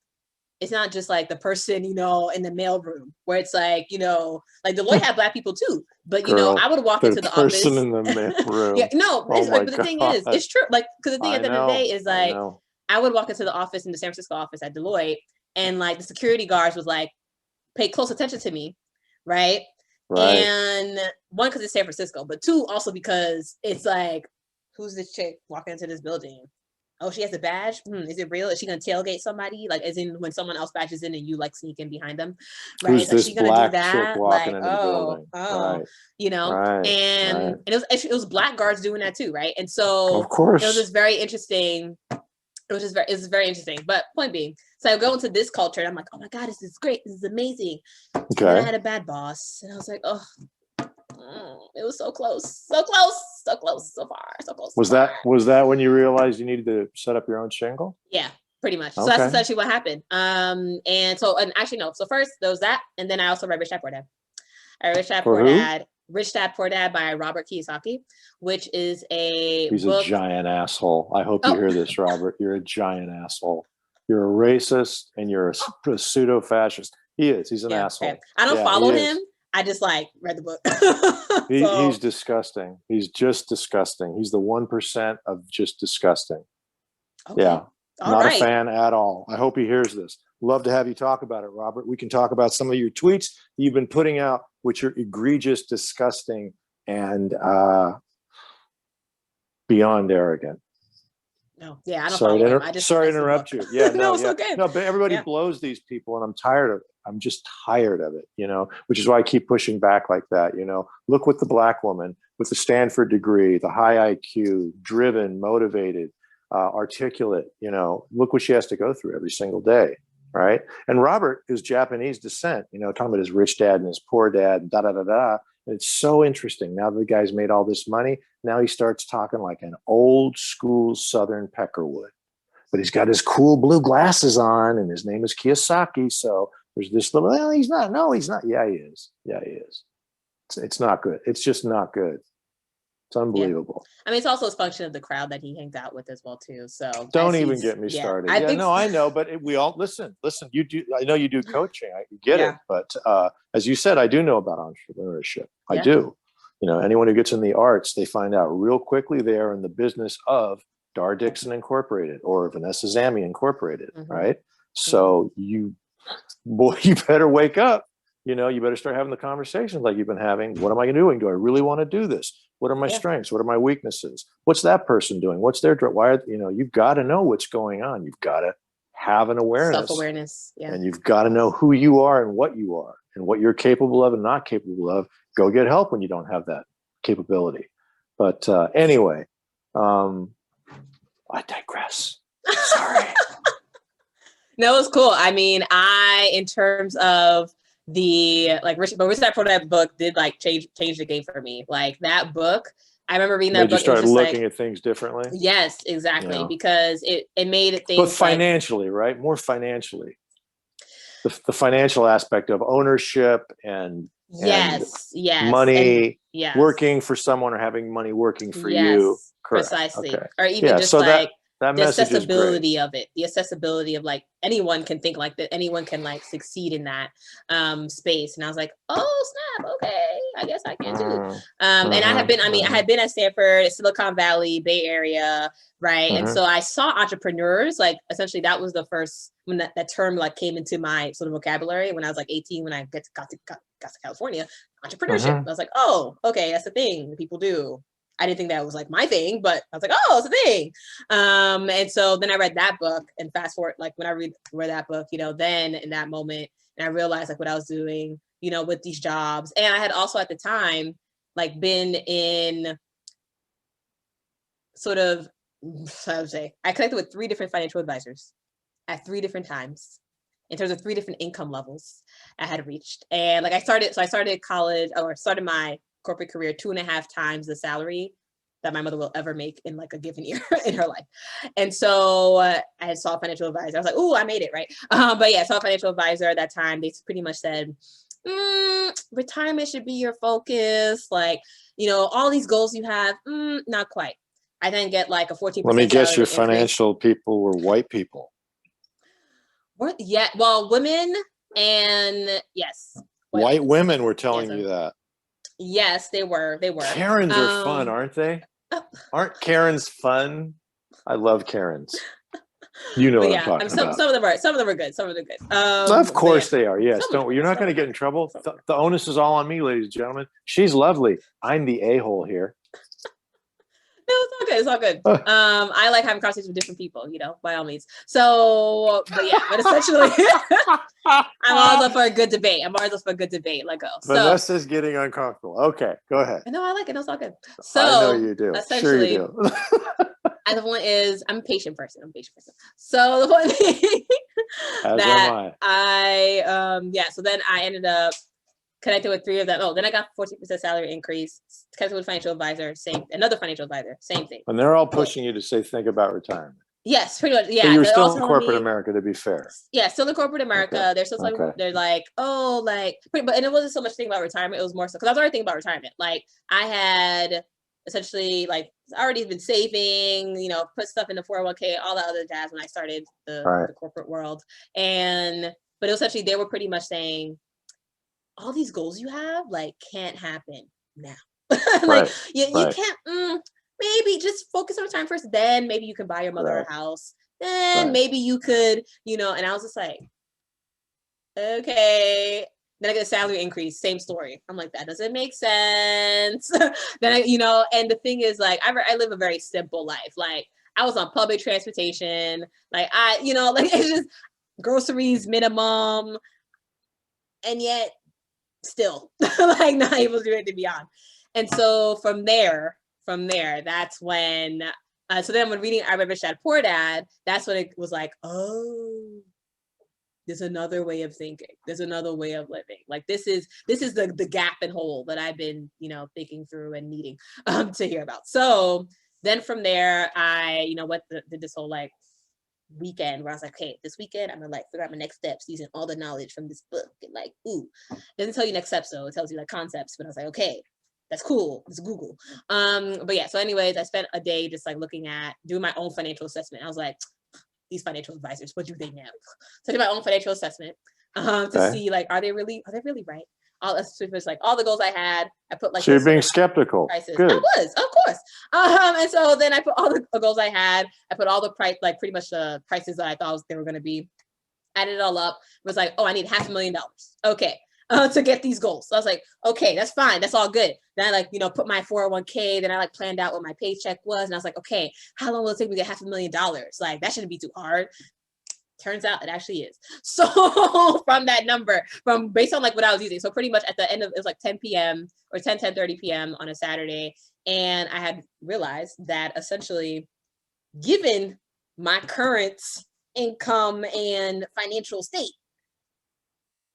it's not just like the person, you know, in the mailroom where it's like, you know, like Deloitte had Black people too, but you know, I would walk into the office. Person in the mailroom. Yeah, no, but the thing is, it's true. Like, because the thing at the end of the day is like, I would walk into the office in the San Francisco office at Deloitte, and like the security guards would like pay close attention to me, right? And one, because it's San Francisco, but two, also because it's like, who's this chick walking into this building? Oh, she has a badge? Is it real? Is she gonna tailgate somebody? Like, as in when someone else badges in and you like sneak in behind them, right? Who's this she gonna Black do that? chick walking into the building? You know, and it was Black guards doing that too, right? And so of course it was just very interesting. It was very interesting. But point being, so I go into this culture and I'm like, oh my God, this is great. This is amazing. Okay. And I had a bad boss. And I was like, oh, it was so close, so far. Was that when you realized you needed to set up your own shingle? Yeah, pretty much. Okay. So that's essentially what happened. And actually, no. So first there was that. And then I also read Rich Dad Poor Dad. I read Rich Dad Poor Dad by Robert Kiyosaki, which is He's a giant asshole. I hope you hear this, Robert. You're a giant asshole. You're a racist and you're a pseudo-fascist. He is. He's an asshole. Okay. I don't follow him. I just like read the book. He's disgusting. He's just disgusting. He's the 1% of just disgusting. Okay. Yeah. Not a fan at all. I hope he hears this. Love to have you talk about it, Robert. We can talk about some of your tweets you've been putting out, which are egregious, disgusting, and beyond arrogant. No, yeah, I don't sorry follow him. Sorry to interrupt you. Yeah, no, it's okay. No, but everybody blows these people, and I'm tired of it. I'm just tired of it, you know, which is why I keep pushing back like that. You know, look what the Black woman with the Stanford degree, the high IQ, driven, motivated, articulate, you know, look what she has to go through every single day. Right. And Robert is Japanese descent, you know, talking about his rich dad and his poor dad, da da da da. And it's so interesting. Now the guy's made all this money. Now he starts talking like an old school Southern Peckerwood. But he's got his cool blue glasses on, and his name is Kiyosaki. So there's this little, well, he's not. No, he's not. Yeah, he is. Yeah, he is. It's not good. It's just not good. It's unbelievable. Yeah. I mean, it's also a function of the crowd that he hangs out with as well, too. So don't even get me started. I know, but we all listen. You do. I know you do coaching. I get it. But as you said, I do know about entrepreneurship. I do. You know, anyone who gets in the arts, they find out real quickly they are in the business of Dar Dixon Incorporated or Vanessa Zamy Incorporated, right? So you better wake up. You know, you better start having the conversations like you've been having. What am I doing? Do I really want to do this? What are my strengths? What are my weaknesses? What's that person doing? What's their why? You know, you've got to know what's going on. You've got to have an awareness, self-awareness, and you've got to know who you are and what you're capable of and not capable of. Go get help when you don't have that capability. But anyway, I digress. Sorry. No, it's cool. I mean, in terms of like Rich Dad Poor Dad book did like change the game for me. Like that book, I remember reading that Made you book. It was start just looking like, at things differently. yes, exactly, Yeah. because it made But things like, financially, right? More financially. The financial aspect of ownership and yes, money, and yes, working for someone or having money working for you. yes, Correct. precisely. Okay. Or even Yeah. just So like that the message is great. accessibility of it, the accessibility of like anyone can think like that, anyone can like succeed in that space. And I was like, oh snap, okay, I guess I can too. And I have been, I had been at Stanford, Silicon Valley, Bay Area, right? And so I saw entrepreneurs, like essentially that was the first when that term like came into my sort of vocabulary when I was like 18, when I got to California, entrepreneurship. I was like, oh, okay, that's a thing that people do. I didn't think that was like my thing, but I was like, oh, it's a thing. And so then I read that book, and fast forward, like when I read that book, you know, then in that moment, and I realized like what I was doing, you know, with these jobs. And I had also at the time, like been in sort of, so I would say, I connected with 3 different financial advisors at 3 different times in terms of 3 different income levels I had reached. And like I started college, or started my corporate career 2.5 times the salary that my mother will ever make in like a given year in her life. And so I saw a financial advisor. I was like, oh, I made it, right? But yeah, I saw a financial advisor at that time. They pretty much said, retirement should be your focus. Like, you know, all these goals you have, not quite. I then get like a 14% Let me guess, your increase. financial people were white people. Yeah, well, women, and yes. White women were telling you that. Yes, they were. Karens are fun, aren't they? Aren't Karens fun? I love Karens. You know what I'm talking about. Some of them are good. Some of them are good. Of course they are. Yes, don't. You're not going to get in trouble. The onus is all on me, ladies and gentlemen. She's lovely. I'm the a-hole here. No, it's all good. It's all good. I like having conversations with different people, you know, by all means. So, but yeah, but essentially, I'm always up for a good debate. Like, go. Vanessa's getting uncomfortable. Okay, go ahead. No, I like it. It's all good. So, I know you do. Sure you do. And the point is, I'm a patient person. So the point being that so then I ended up connected with 3 of them. Oh, then I got 14% salary increase, connected with financial advisor, another financial advisor, same thing. And they're all pushing you to say, think about retirement. Yes, pretty much. Yeah. So you're still in corporate America, to be fair. Yeah, still in corporate America. Okay. They're still they're like, oh, like, but and it wasn't so much thinking about retirement. It was more so because I was already thinking about retirement. Like I had essentially like already been saving, you know, put stuff in the 401k, all that other jazz when I started the corporate world. But it was essentially, they were pretty much saying, all these goals you have like can't happen now. Like you can't, maybe just focus on time first, then maybe you can buy your mother a house, then maybe you could, you know. And I was just like, okay. Then I get a salary increase, same story. I'm like, that doesn't make sense. Then I, you know, and the thing is, like, I live a very simple life. Like I was on public transportation, like you know, like it's just groceries minimum, and yet still like not able to do anything beyond. And so from there, that's when so then when reading I read Rich Dad Poor Dad, that's when it was like, oh, there's another way of thinking, there's another way of living. Like this is the gap and hole that I've been, you know, thinking through and needing to hear about. So then from there, I, you know, did this whole like weekend where I was like, okay, this weekend I'm gonna like figure out my next steps using all the knowledge from this book. And like, it doesn't tell you next steps though, it tells you like concepts. But I was like, okay, that's cool, it's Google. But yeah, so anyways, I spent a day just like looking at doing my own financial assessment. I was like, these financial advisors, what do they know? So I did my own financial assessment to see like, are they really right? All like all the goals I had, I put like. So you're being skeptical. Prices. Good. I was, of course. And so then I put all the goals I had. I put all the price, like pretty much the prices that I thought they were going to be. Added it all up. It was like, oh, I need $500,000. Okay. To get these goals. So I was like, okay, that's fine. That's all good. Then I like, you know, put my 401k. Then I like planned out what my paycheck was. And I was like, okay, how long will it take me to get $500,000? Like that shouldn't be too hard. Turns out it actually is. So from that number, based on like what I was using. So pretty much at the end of, it was like 10 p.m. or 10:30 p.m. on a Saturday. And I had realized that essentially, given my current income and financial state,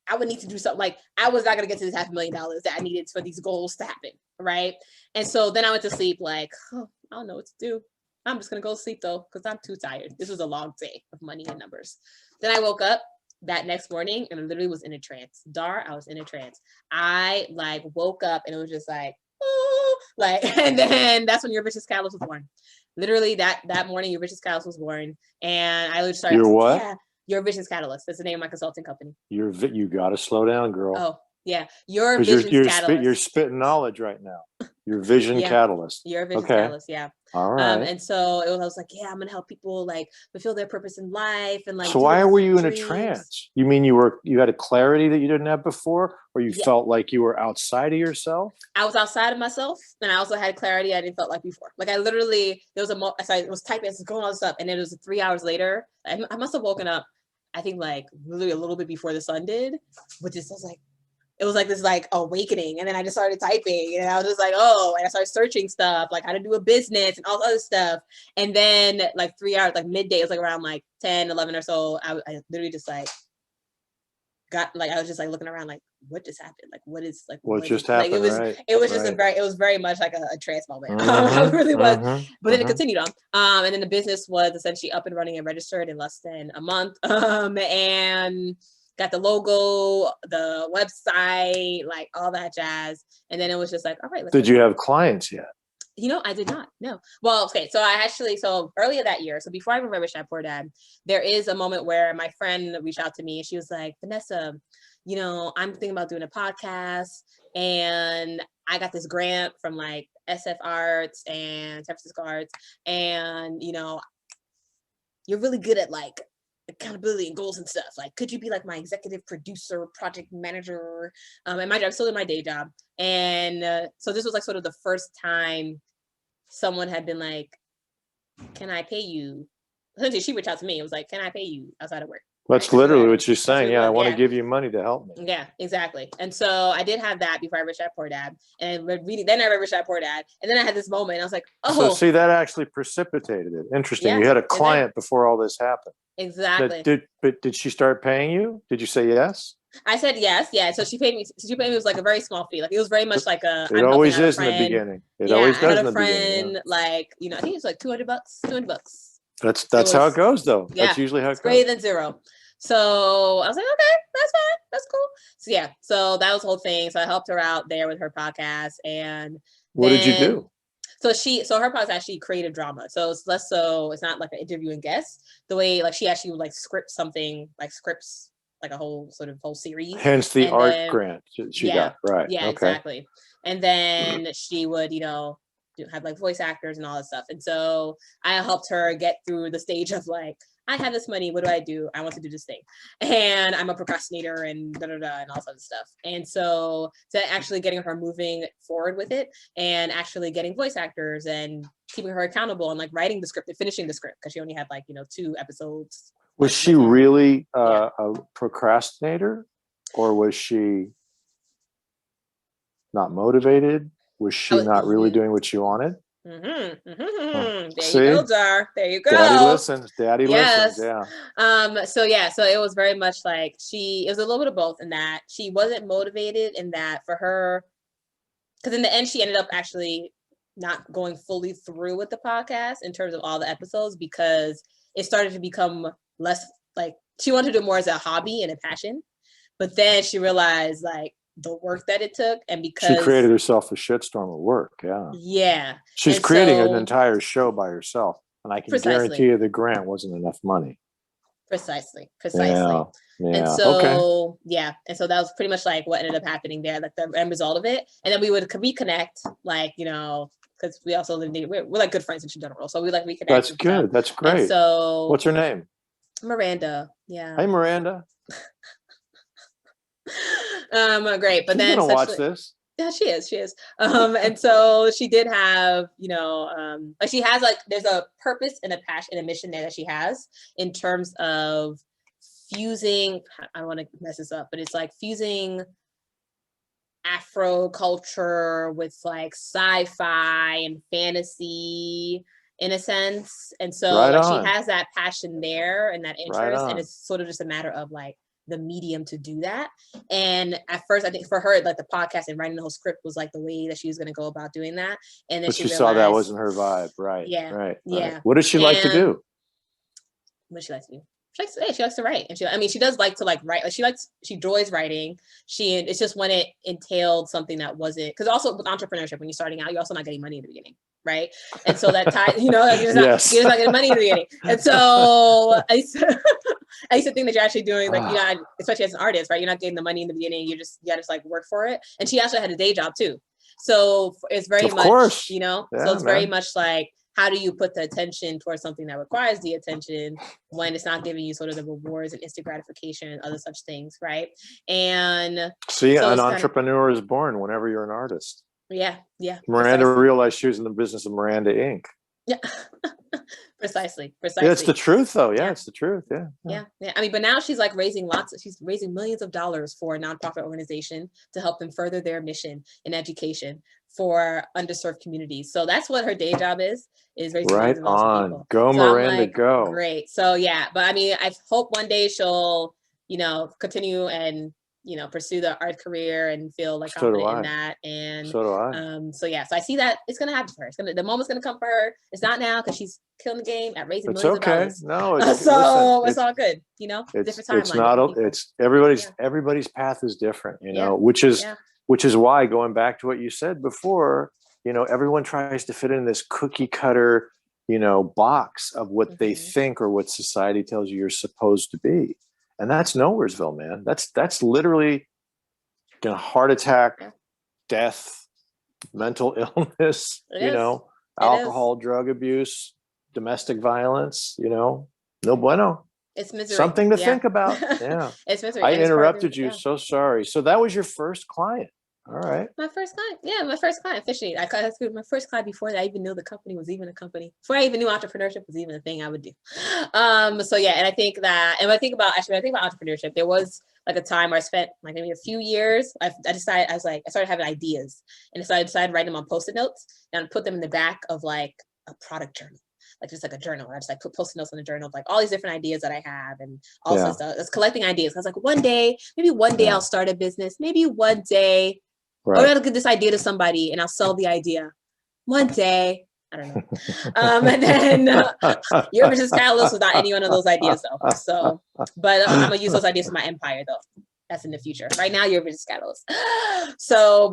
I would need to do something. Like, I was not going to get to this $500,000 that I needed for these goals to happen. Right. And so then I went to sleep like, oh, I don't know what to do. I'm just going to go to sleep though, because I'm too tired. This was a long day of money and numbers. Then I woke up that next morning and I literally was in a trance. I was in a trance. I like woke up and it was just like, oh, like, and then that's when Your Vicious Catalyst was born. Literally that morning, Your Vicious Catalyst was born. And I literally started. Your what? Yeah, Your Vicious Catalyst. That's the name of my consulting company. You got to slow down, girl. Oh, yeah. Your Vision Catalyst. You're spitting knowledge right now. Your Vision Catalyst. Your Vision Catalyst, yeah. All right. And so I was like, yeah, I'm gonna help people like fulfill their purpose in life and like. So why were you in a trance? You mean you had a clarity that you didn't have before, or you felt like you were outside of yourself? I was outside of myself, and I also had clarity I didn't felt like before. Like I literally, I was typing, I was going all this up, and it was 3 hours later. I must have woken up, I think like literally a little bit before the sun did, which is it was like this like awakening. And then I just started typing and I was just like, oh, and I started searching stuff, like how to do a business and all other stuff. And then like 3 hours, like midday, it was like around like 10, 11 or so. I literally just like I was just like looking around like, what just happened? Like, what just happened? Like, it was just it was very much like a trance moment. It really was. But then it continued on. And then the business was essentially up and running and registered in less than a month. And got the logo, the website, like all that jazz. And then it was just like, all right. Did you have clients yet? I did not. No. Well, okay. So earlier that year, so before I even read Rich Dad Poor Dad, there is a moment where my friend reached out to me and she was like, Vanessa, I'm thinking about doing a podcast and I got this grant from like SF Arts and San Francisco Arts. And, you're really good at like accountability and goals and stuff. Like, could you be like my executive producer, project manager? And mind you, I'm still in my day job. And so this was like sort of the first time someone had been like, can I pay you? Essentially, she reached out to me. It was like, can I pay you outside of work? That's literally what you're saying. Yeah, I want to give you money to help me. Yeah, exactly. And so I did have that before I read Rich Dad Poor Dad. And then I read Rich Dad Poor Dad. And then I had this moment. And I was like, oh. So see, that actually precipitated it. Interesting. Yeah. You had a client before all this happened. Exactly. But did she start paying you? Did you say yes? I said yes. Yeah. So she paid me. It was like a very small fee. Like it was very much like a. It always is in the beginning. It always does in the beginning. Yeah. Like I think it's like $200. That's how it goes, though. Yeah, that's usually how it goes. Greater than zero. So I was like, okay, that's fine. That's cool. So yeah. So that was the whole thing. So I helped her out there with her podcast. And what did you do? So her podcast actually creative drama. So it's it's not like an interview and guest. The way like she actually would like scripts like a whole series. Hence the art grant she got. Right. Yeah, okay. Exactly. And then she would, have like voice actors and all that stuff. And so I helped her get through the stage of like, I have this money. What do? I want to do this thing. And I'm a procrastinator and and all sorts of stuff. And so to actually getting her moving forward with it and actually getting voice actors and keeping her accountable and like writing the script and finishing the script because she only had 2 episodes. Was she really a procrastinator, or was she not motivated? Was she not really doing what she wanted? There you go, Dar. There you go. Daddy listens. Listens. Yeah. So it was very much like it was a little bit of both in that she wasn't motivated in that for her, because in the end she ended up actually not going fully through with the podcast in terms of all the episodes because it started to become less like she wanted to do more as a hobby and a passion, but then she realized like the work that it took, and because she created herself a shitstorm of work. She's creating an entire show by herself, and I can guarantee you the grant wasn't enough money. Precisely. Yeah. And so and so that was pretty much like what ended up happening there, like the end result of it. And then we would reconnect, like because we also we're like good friends in general, so we like reconnect. That's good. That's great. And so what's her name? Miranda. Yeah. Hey, Miranda. Great, but then gonna watch this. Yeah, she is. And so she did have, like she has there's a purpose and a passion and a mission there that she has in terms of fusing. I don't want to mess this up, but it's like fusing Afro culture with like sci-fi and fantasy in a sense. And so she has that passion there and that interest, and it's sort of just a matter of like the medium to do that. And at first, I think for her, like the podcast and writing the whole script was like the way that she was going to go about doing that. And then But she you realized, saw that wasn't her vibe. Right. Yeah. Right. Yeah. Right. What does she like to do? What does she like to do? She likes to write. And she does like to like write. Like she enjoys writing. It's just when it entailed something that wasn't, because also with entrepreneurship, when you're starting out, you're also not getting money in the beginning. Right. And so that time, you're just not getting money in the beginning. And so I used to think that you're actually doing like, especially as an artist, right? You're not getting the money in the beginning. You gotta just like work for it. And she actually had a day job too. So it's very much, so it's very much like, how do you put the attention towards something that requires the attention when it's not giving you sort of the rewards and instant gratification and other such things, right? And see, an entrepreneur is born whenever you're an artist. Yeah. Miranda realized she was in the business of Miranda Inc. Yeah. Precisely. Yeah, it's the truth though. Yeah, it's the truth. Yeah. I mean, but now she's like she's raising millions of dollars for a nonprofit organization to help them further their mission in education for underserved communities. So that's what her day job is raising millions of dollars for people. Go, so Miranda, like, go. Great. So yeah, but I mean, I hope one day she'll, continue and pursue the art career and feel like confident in that. And so do I. So I see that it's gonna happen for her. The moment's gonna come for her. It's not now because she's killing the game at raising millions of dollars. No, it's all good. Different timeline. It's not. It's everybody's path is different. Which is why, going back to what you said before, everyone tries to fit in this cookie cutter, box of what they think or what society tells you you're supposed to be. And that's Nowheresville, man. That's literally heart attack, death, mental illness, alcohol, drug abuse, domestic violence, no bueno. It's misery. Something to think about. Yeah. It's misery. I interrupted you. So sorry. So that was your first client. All right. My first client. Yeah, my first client officially. I got my first client before I even knew the company was even a company. Before I even knew entrepreneurship was even a thing I would do. So yeah, and I think that, and when I think about entrepreneurship, there was like a time where I spent like maybe a few years. I started having ideas, and so I decided to write them on Post-it notes and put them in the back of like a product journal. Like just like a journal. I just like put Post-it notes in the journal of like all these different ideas that I have and all sorts of stuff. I was collecting ideas. I was like, maybe one day I'll start a business. Maybe one day. Right. Or I'll get this idea to somebody and I'll sell the idea one day. I don't know. And then your business catalyst was not any one of those ideas though. So, but I'm gonna use those ideas for my empire though. That's in the future. Right now, your business catalyst. So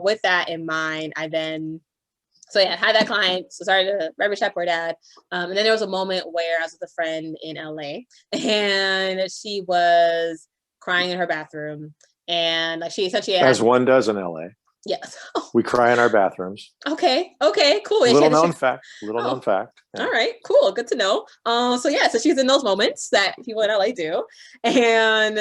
with that in mind, I had that client. So started to write a Poor Dad. And then there was a moment where I was with a friend in LA and she was crying in her bathroom. And like she essentially as one does in LA. Yes. We cry in our bathrooms. Okay, cool. Little known fact. Yeah. All right, cool. Good to know. So she's in those moments that people in LA do. And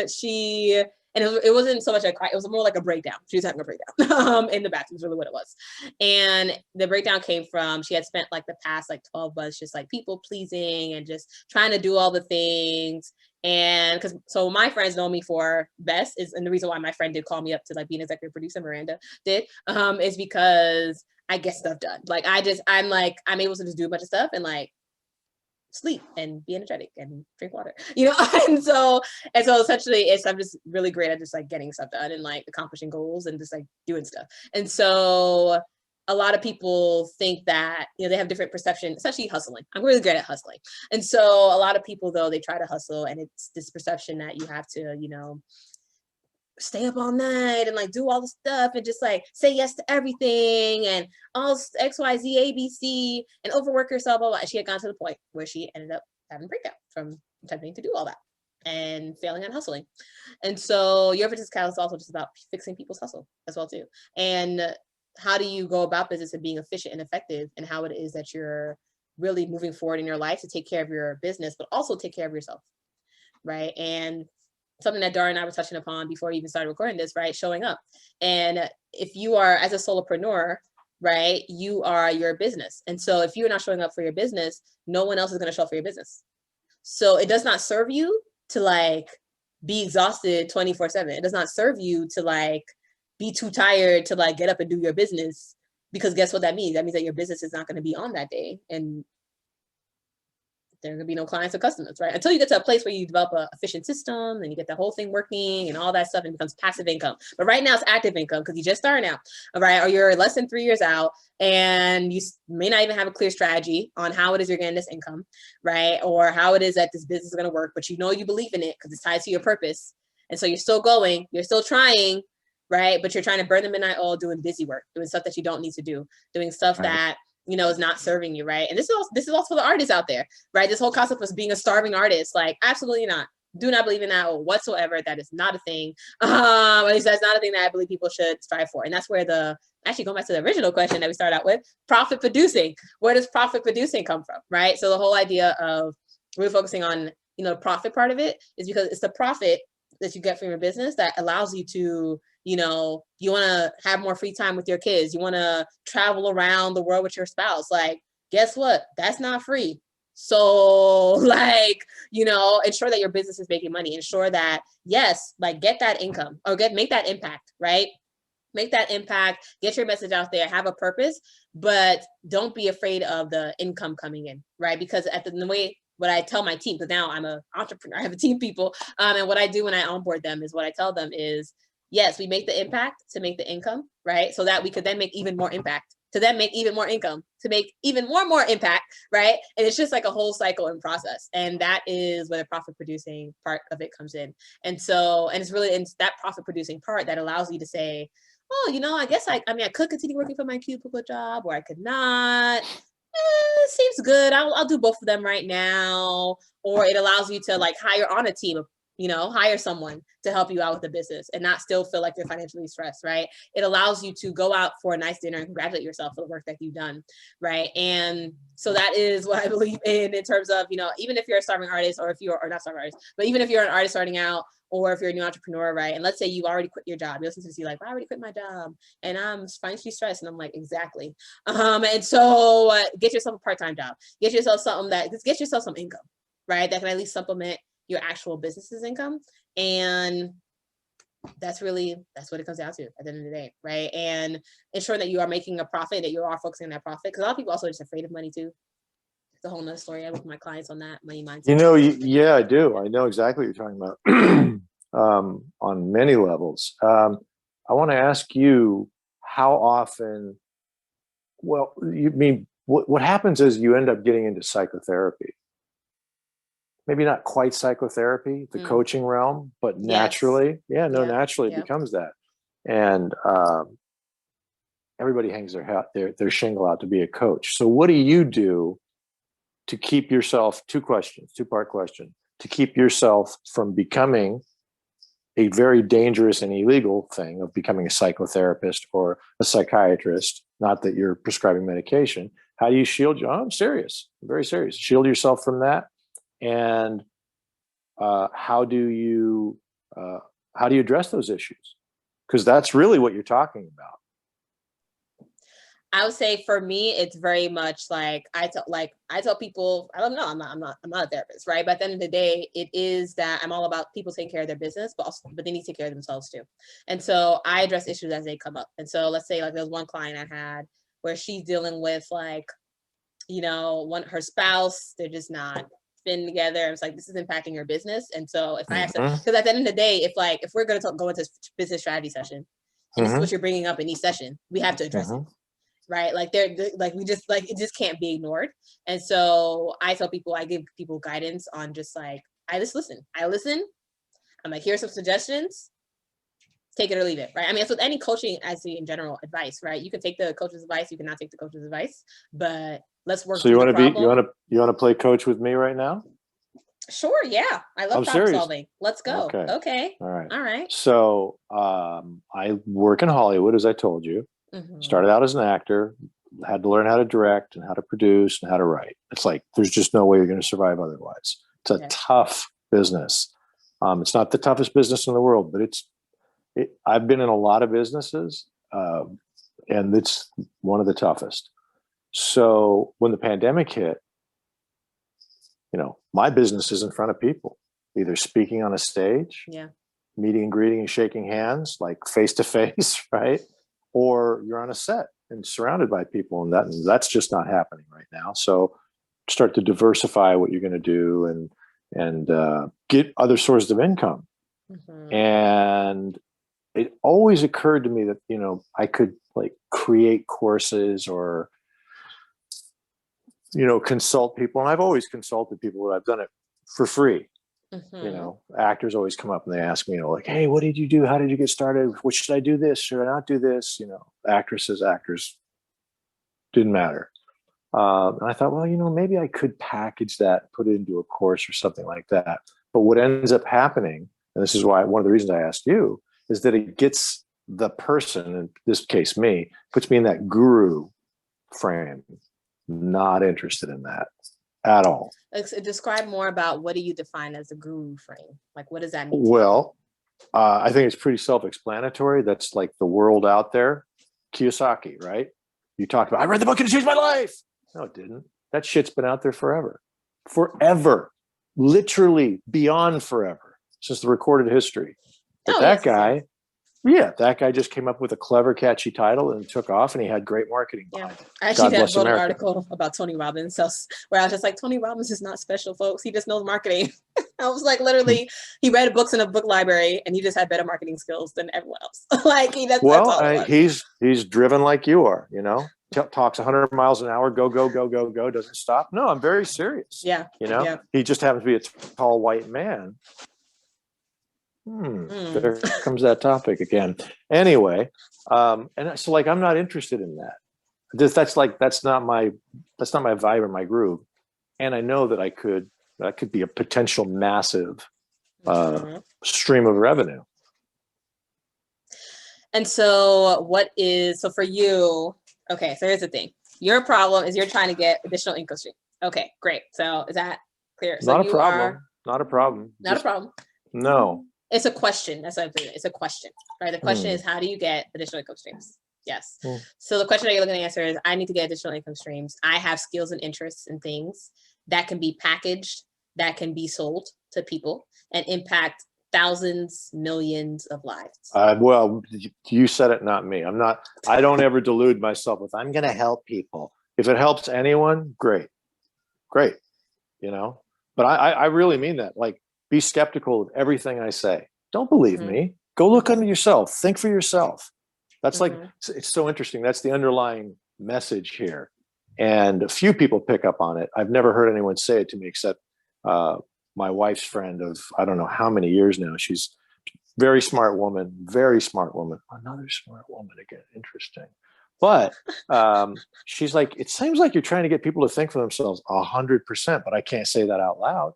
it wasn't so much a cry, it was more like a breakdown. She was having a breakdown in the bathroom is really what it was. And the breakdown came from, she had spent like the past like 12 months just like people pleasing and just trying to do all the things. And so my friends know me for Best and the reason why my friend did call me up to like be an executive producer, Miranda did, is because I get stuff done. Like I'm able to just do a bunch of stuff and like sleep and be energetic and drink water, and so essentially I'm just really great at just like getting stuff done and like accomplishing goals and just like doing stuff. And so a lot of people think that, they have different perception, especially hustling. I'm really good at hustling. And so a lot of people though, they try to hustle and it's this perception that you have to, stay up all night and like do all the stuff and just like say yes to everything and all X, Y, Z, A, B, C and overwork yourself. Blah, blah. And she had gone to the point where she ended up having a breakdown from attempting to do all that and failing at hustling. And so your business catalyst is also just about fixing people's hustle as well too. And how do you go about business and being efficient and effective and how it is that you're really moving forward in your life to take care of your business, but also take care of yourself, right? And something that Dara and I were touching upon before we even started recording this, right? Showing up. And if you are, as a solopreneur, right, you are your business. And so if you're not showing up for your business, no one else is going to show up for your business. So it does not serve you to like be exhausted 24/7. It does not serve you to like be too tired to like get up and do your business, because guess what that means? That means that your business is not going to be on that day. And there are going to be no clients or customers, right? Until you get to a place where you develop an efficient system and you get the whole thing working and all that stuff, and it becomes passive income. But right now it's active income because you're just starting out, right? Or you're less than 3 years out and you may not even have a clear strategy on how it is you're getting this income, right? Or how it is that this business is going to work, but you know you believe in it because it's tied to your purpose. And so you're still going, you're still trying, right? But you're trying to burn the midnight oil doing busy work, doing stuff that you don't need to do, doing stuff that, you know, is not serving you, right? And this is also for the artists out there, right? This whole concept of being a starving artist, like absolutely not. Do not believe in that whatsoever. That is not a thing. At least that's not a thing that I believe people should strive for. And that's where actually going back to the original question that we started out with, profit producing. Where does profit producing come from, right? So the whole idea of really focusing on, you know, the profit part of it is because it's the profit that you get from your business that allows you to, you know, you want to have more free time with your kids. You want to travel around the world with your spouse. Like, guess what? That's not free. So like, you know, ensure that your business is making money. Ensure that, yes, like get that income or make that impact, right? Make that impact, get your message out there, have a purpose, but don't be afraid of the income coming in, right? Because what I tell my team, because now I'm an entrepreneur, I have a team of people, and what I do when I onboard them is what I tell them is, yes, we make the impact to make the income, right? So that we could then make even more impact, to then make even more income, to make even more impact, right? And it's just like a whole cycle and process. And that is where the profit producing part of it comes in. And it's really in that profit producing part that allows you to say, oh, you know, I guess I could continue working for my cubicle job, or I could not. It seems good. I'll do both of them right now. Or it allows you to like hire on a team of, you know, hire someone to help you out with the business and not still feel like you're financially stressed, right? It allows you to go out for a nice dinner and congratulate yourself for the work that you've done, right? And so that is what I believe in terms of, you know, even if you're a starving artist or not starving artist, but even if you're an artist starting out or if you're a new entrepreneur, right? And let's say you already quit your job. You listen to this, you're like, well, I already quit my job and I'm financially stressed. And I'm like, exactly. And so get yourself a part-time job. Get yourself some income, right? That can at least supplement your actual business's income. And that's what it comes down to at the end of the day, right? And ensure that you are making a profit, that you are focusing on that profit. Because a lot of people also are just afraid of money too. It's a whole nother story. I work with my clients on that money mindset. You know, yeah, I do. I know exactly what you're talking about on many levels. I want to ask you how often, well, you mean, what happens is you end up getting into psychotherapy. Maybe not quite psychotherapy, the coaching realm, but naturally, naturally it becomes that. And everybody hangs their shingle out to be a coach. So what do you do to keep yourself, two-part question, to keep yourself from becoming a very dangerous and illegal thing of becoming a psychotherapist or a psychiatrist, not that you're prescribing medication? How do you shield you? Oh, I'm serious, I'm very serious. Shield yourself from that. And how do you address those issues? Because that's really what you're talking about. I would say for me, it's very much like I tell people, I don't know, I'm not a therapist, right? But at the end of the day, it is that I'm all about people taking care of their business, but they need to take care of themselves too. And so I address issues as they come up. And so let's say like there's one client I had where she's dealing with like, you know, her spouse, they're just not been together. I was like, this is impacting your business. And so if I ask them, because at the end of the day, if we're going to go into business strategy session, and this is what you're bringing up in each session, we have to address it, right? Like it just can't be ignored. And so I give people guidance on just like, I listen. I'm like, here's some suggestions. Take it or leave it, right? I mean, it's with any coaching, actually, in general, advice, right? You can take the coach's advice, you cannot take the coach's advice, but let's work. So you want to play coach with me right now? Sure, yeah. I love problem solving. Let's go. Okay. All right. So I work in Hollywood, as I told you. Started out as an actor, had to learn how to direct and how to produce and how to write. It's like there's just no way you're going to survive otherwise. It's a tough business. It's not the toughest business in the world, but I've been in a lot of businesses, and it's one of the toughest. So when the pandemic hit, you know, my business is in front of people, either speaking on a stage, meeting and greeting and shaking hands, like face to face, right? Or you're on a set and surrounded by people, and that's just not happening right now. So start to diversify what you're going to do and get other sources of income. Mm-hmm. And it always occurred to me that, you know, I could like create courses or, you know, consult people. And I've always consulted people, but I've done it for free. Mm-hmm. You know, actors always come up and they ask me, you know, like, hey, what did you do? How did you get started? What should I do this? Should I not do this? You know, actors, didn't matter. And I thought, well, you know, maybe I could package that, put it into a course or something like that. But what ends up happening, and this is why one of the reasons I asked you, is that it gets the person, in this case me, puts me in that guru frame. Not interested in that at all. Describe more about what do you define as a guru frame? Like, what does that mean? Well, I think it's pretty self-explanatory. That's like the world out there. Kiyosaki, right? You talked about, I read the book and it changed my life. No, it didn't. That shit's been out there forever. Forever. Literally beyond forever. Since the recorded history. But that guy, that guy just came up with a clever, catchy title and took off, and he had great marketing behind it. I actually wrote an article about Tony Robbins, where I was just like, Tony Robbins is not special, folks. He just knows marketing. I was like, literally, he read books in a book library, and he just had better marketing skills than everyone else. Like, he's driven like you are, you know? Talks 100 miles an hour, go, go, go, go, go, doesn't stop. No, I'm very serious. Yeah. You know, he just happens to be a tall white man. There comes that topic again. Anyway, and so like I'm not interested in that. That's not my vibe or my groove. And I know that that could be a potential massive stream of revenue. And so so for you, okay, so here's the thing. Your problem is you're trying to get additional income stream. Okay, great. So is that clear? So Not a problem. Not a problem. Not a problem. No. It's a question. That's what I'm saying. It's a question, right? The question is, how do you get additional income streams? Yes. So the question that you're looking to answer is, I need to get additional income streams. I have skills and interests and things that can be packaged, that can be sold to people and impact thousands, millions of lives. Well, you said it, not me. I don't ever delude myself with, I'm going to help people. If it helps anyone, great. You know, but I really mean that. Like, be skeptical of everything I say. Don't believe me. Go look under yourself. Think for yourself. That's like, it's so interesting. That's the underlying message here. And a few people pick up on it. I've never heard anyone say it to me except my wife's friend of, I don't know how many years now. She's very smart woman. Another smart woman again. Interesting. But she's like, it seems like you're trying to get people to think for themselves 100%, but I can't say that out loud.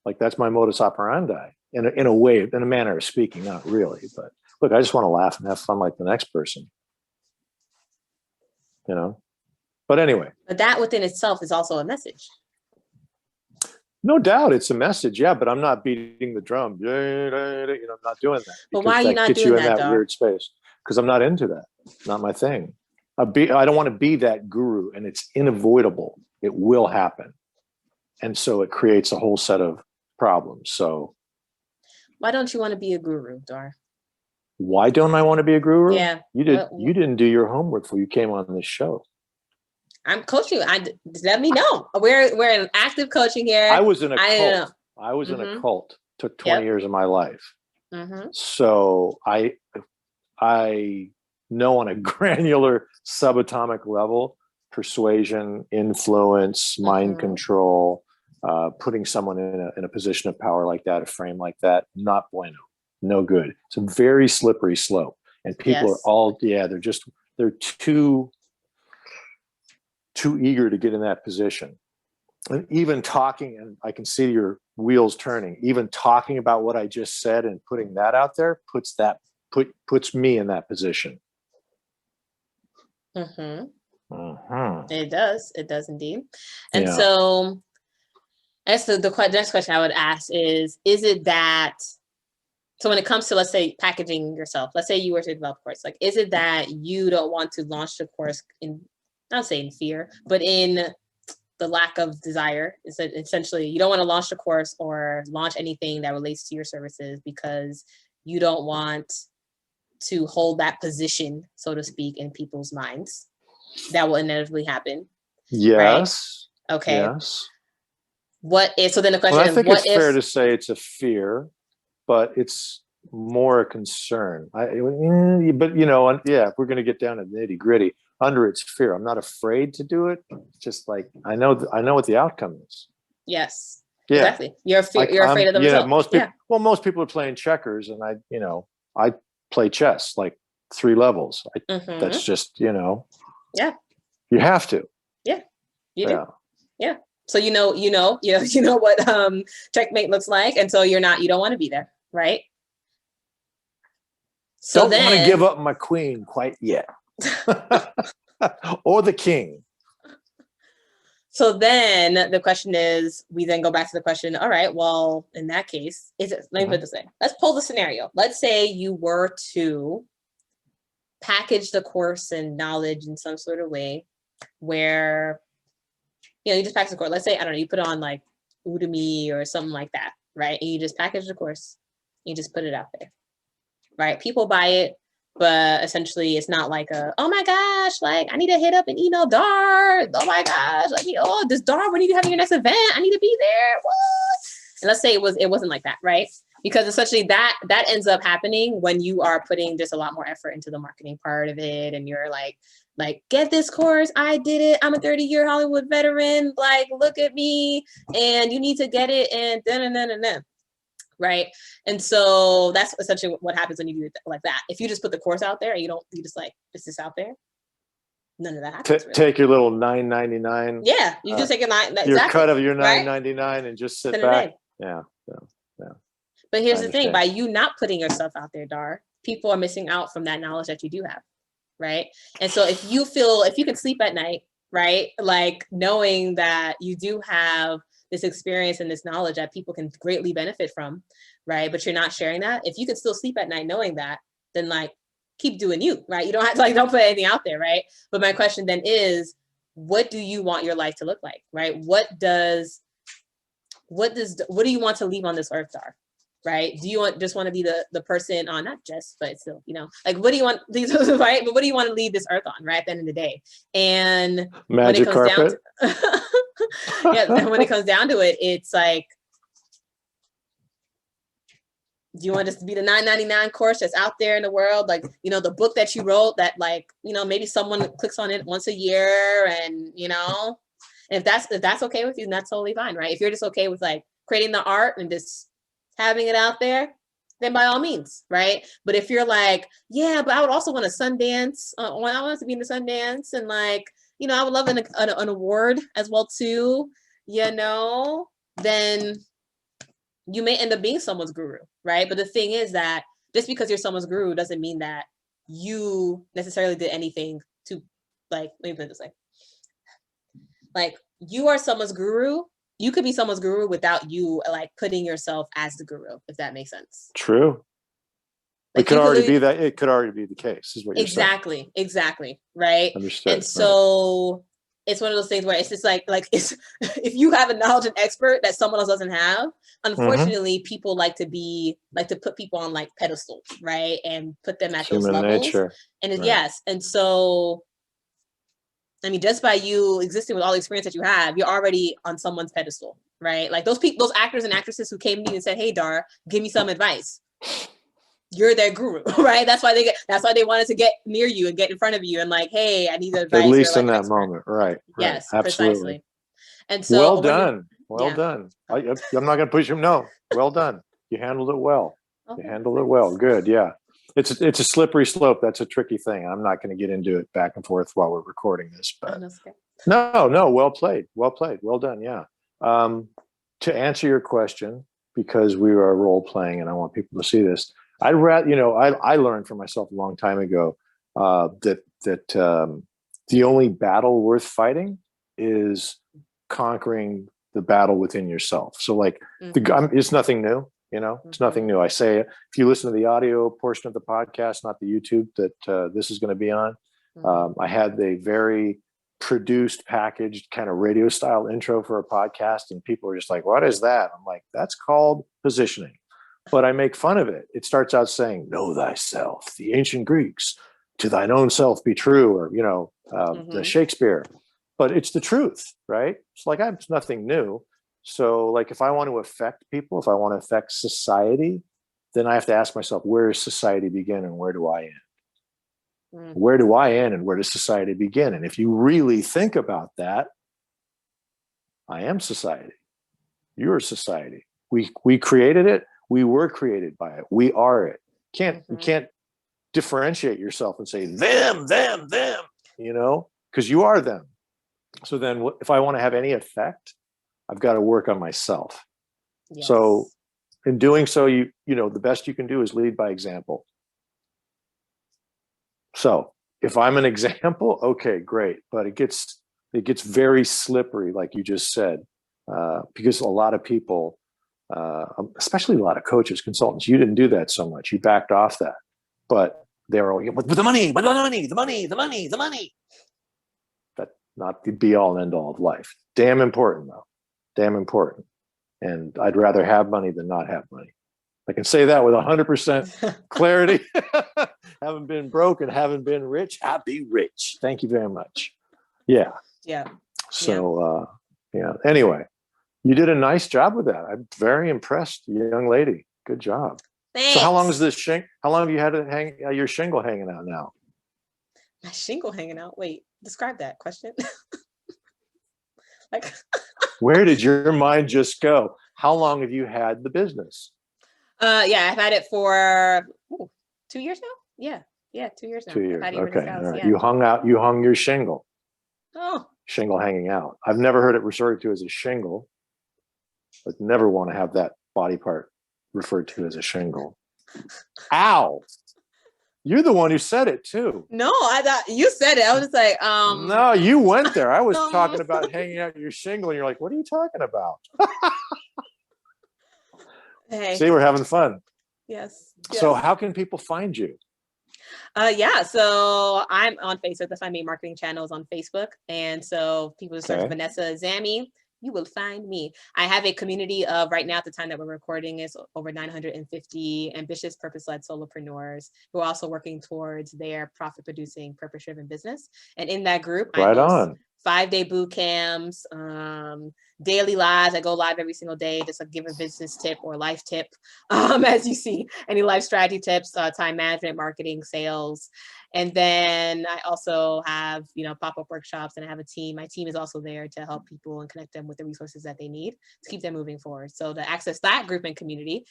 Like, that's my modus operandi in a way, in a manner of speaking, not really. But look, I just want to laugh and have fun like the next person, you know? But anyway. But that within itself is also a message. No doubt it's a message. Yeah, but I'm not beating the drum. You know, I'm not doing that. But why are you not doing that, weird space? Because I'm not into that. Not my thing. I don't want to be that guru, and it's unavoidable. It will happen. And so it creates a whole set of problems. So why don't you want to be a guru, Dar? Why don't I want to be a guru? Yeah. You didn't do your homework before you came on this show. I'm coaching you. Let me know. We're in active coaching here. I was in a cult. I was in a cult. Took 20 years of my life. So I know on a granular subatomic level, persuasion, influence, mind control, putting someone in a position of power like that, a frame like that, not bueno, no good. It's a very slippery slope. And people are all, they're too eager to get in that position. And even talking, and I can see your wheels turning, even talking about what I just said and putting that out there puts me in that position. It does indeed. And so the next question I would ask is it that, so when it comes to, let's say, packaging yourself, let's say you were to develop a course, like, is it that you don't want to launch the course not saying fear, but in the lack of desire? Is that essentially you don't want to launch the course or launch anything that relates to your services because you don't want to hold that position, so to speak, in people's minds? That will inevitably happen. Yes. Okay. Yes. What if, so then the question Well, I is, think what it's if, fair to say it's a fear, but it's more a concern. But if we're going to get down to the nitty gritty, under it's fear. I'm not afraid to do it. It's just like I know what the outcome is. yes, Yeah, exactly. You're afraid of the result. Most people are playing checkers, and I play chess like 3 levels. That's just Yeah, you have to. yeah, you do. Yeah. Yeah. So you know what checkmate looks like, and so you don't want to be there, right? So Don't want to give up my queen quite yet. Or the king. So then the question is, we then go back to the question, all right, well, in that case, let me put it this way. Let's pose a scenario. Let's say you were to package the course and knowledge in some sort of way where, you just package the course. Let's say, I don't know, you put it on like Udemy or something like that, right? And you just package the course, you just put it out there, right? People buy it, but essentially it's not like oh my gosh, like I need to hit up and email Dar. Oh my gosh, like, this Dar, when are you having your next event? I need to be there. What? And let's say it wasn't like that, right? Because essentially that ends up happening when you are putting just a lot more effort into the marketing part of it, and you're like get this course, I did it, I'm a 30-year Hollywood veteran, like look at me, and you need to get it, and then. Right. And so that's essentially what happens when you do it like that. If you just put the course out there and you just it's just out there, none of that happens. Really. Take your little $9.99. Yeah, you just take your cut of your $9.99 and just sit back. Yeah. But here's the thing: by you not putting yourself out there, Dar, people are missing out from that knowledge that you do have. Right. And so if you can sleep at night, right, like knowing that you do have this experience and this knowledge that people can greatly benefit from, right? But you're not sharing that. If you can still sleep at night knowing that, then keep doing you, right? You don't have to don't put anything out there, right? But my question then is, what do you want your life to look like, right? What do you want to leave on this earth, Dar? Right? Do you just want to be the person on, not just, but still, what do you want these, right? But what do you want to leave this earth on, right? At the end of the day. And magic carpet. And when it comes down to it, it's like, do you want this to be the $9.99 course that's out there in the world? The book that you wrote that maybe someone clicks on it once a year, and, if that's okay with you, then that's totally fine, right? If you're just okay with creating the art and just having it out there, then by all means, right? But if you're yeah, but I would also want a Sundance. I want to be in the Sundance, and I would love an award as well too. Then you may end up being someone's guru, right? But the thing is that just because you're someone's guru doesn't mean that you necessarily did anything to let me put it this way. You are someone's guru. You could be someone's guru without you putting yourself as the guru, if that makes sense. True. It could already be that. It could already be the case, is what you're saying. Exactly. Right. Understood. And so it's one of those things where it's just it's if you have a knowledge and expert that someone else doesn't have, unfortunately, people like to put people on pedestals, right, and put them at those levels. Nature. And right. Yes, and so. I mean, just by you existing with all the experience that you have, you're already on someone's pedestal, right? Those actors and actresses who came to you and said, "Hey, Dar, give me some advice." You're their guru, right? That's why they wanted to get near you and get in front of you and hey, I need advice. At least in that moment, right? Yes, absolutely. Precisely. And so, well done. I'm not going to push him. No, well done. You handled it well. Okay. You handled it well. Good. Yeah. It's a slippery slope. That's a tricky thing. I'm not going to get into it back and forth while we're recording this, but no, well played. Well done. Yeah. To answer your question, because we are role playing and I want people to see this, I learned for myself a long time ago that the only battle worth fighting is conquering the battle within yourself. So it's nothing new. It's nothing new. I say it. If you listen to the audio portion of the podcast, not the YouTube that this is going to be on, I had a very produced, packaged kind of radio style intro for a podcast, and people are just like, "What is that?" I'm like, "That's called positioning." But I make fun of it. It starts out saying, "Know thyself." The ancient Greeks, "To thine own self be true," or the Shakespeare. but it's the truth, right? It's like, it's nothing new. So like, if I want to affect people, if I want to affect society, then I have to ask myself, where does society begin and where do I end? Where do I end and where does society begin? And if you really think about that, I am society. You're society. We created it. We were created by it. We are it. You can't differentiate yourself and say them, you know, because you are them. So then if I want to have any effect, I've got to work on myself. Yes. So in doing so, you know, the best you can do is lead by example. So if I'm an example, okay, great. But it gets very slippery, like you just said, because a lot of people, especially a lot of coaches, consultants, you didn't do that so much. You backed off that. But they're all, but the money. That's not the be all and end all of life. Damn important, though. Damn important. And I'd rather have money than not have money. I can say that with 100% clarity. Haven't been broke and haven't been rich. I'll be rich. Thank you very much. Yeah. Yeah. So, anyway, you did a nice job with that. I'm very impressed, young lady. Good job. Thanks. So how long is this how long have you had your shingle hanging out now? My shingle hanging out? Wait, describe that question. Like, where did your mind just go? How long have you had the business? Yeah, I've had it for 2 years now. Yeah, 2 years now. 2 years. Okay. All right. Yeah. You hung your shingle. Oh. Shingle hanging out. I've never heard it referred to as a shingle. I'd never want to have that body part referred to as a shingle. Ow. You're the one who said it too. No, I thought you said it. I was just like, No, you went there. I was talking about hanging out your shingle, and you're like, what are you talking about? Hey. See, we're having fun. Yes. So how can people find you? So I'm on Facebook. That's my main marketing channel is on Facebook. And so people search Vanessa Zamy, you will find me. I have a community of, right now at the time that we're recording, is over 950 ambitious purpose-led solopreneurs who are also working towards their profit-producing, purpose-driven business. And in that group, I host 5-day boot camps, daily lives. I go live every single day, just to give a business tip or life tip. As you see, any life strategy tips, time management, marketing, sales. And then I also have, pop-up workshops, and I have a team. My team is also there to help people and connect them with the resources that they need to keep them moving forward. So to access that group and community,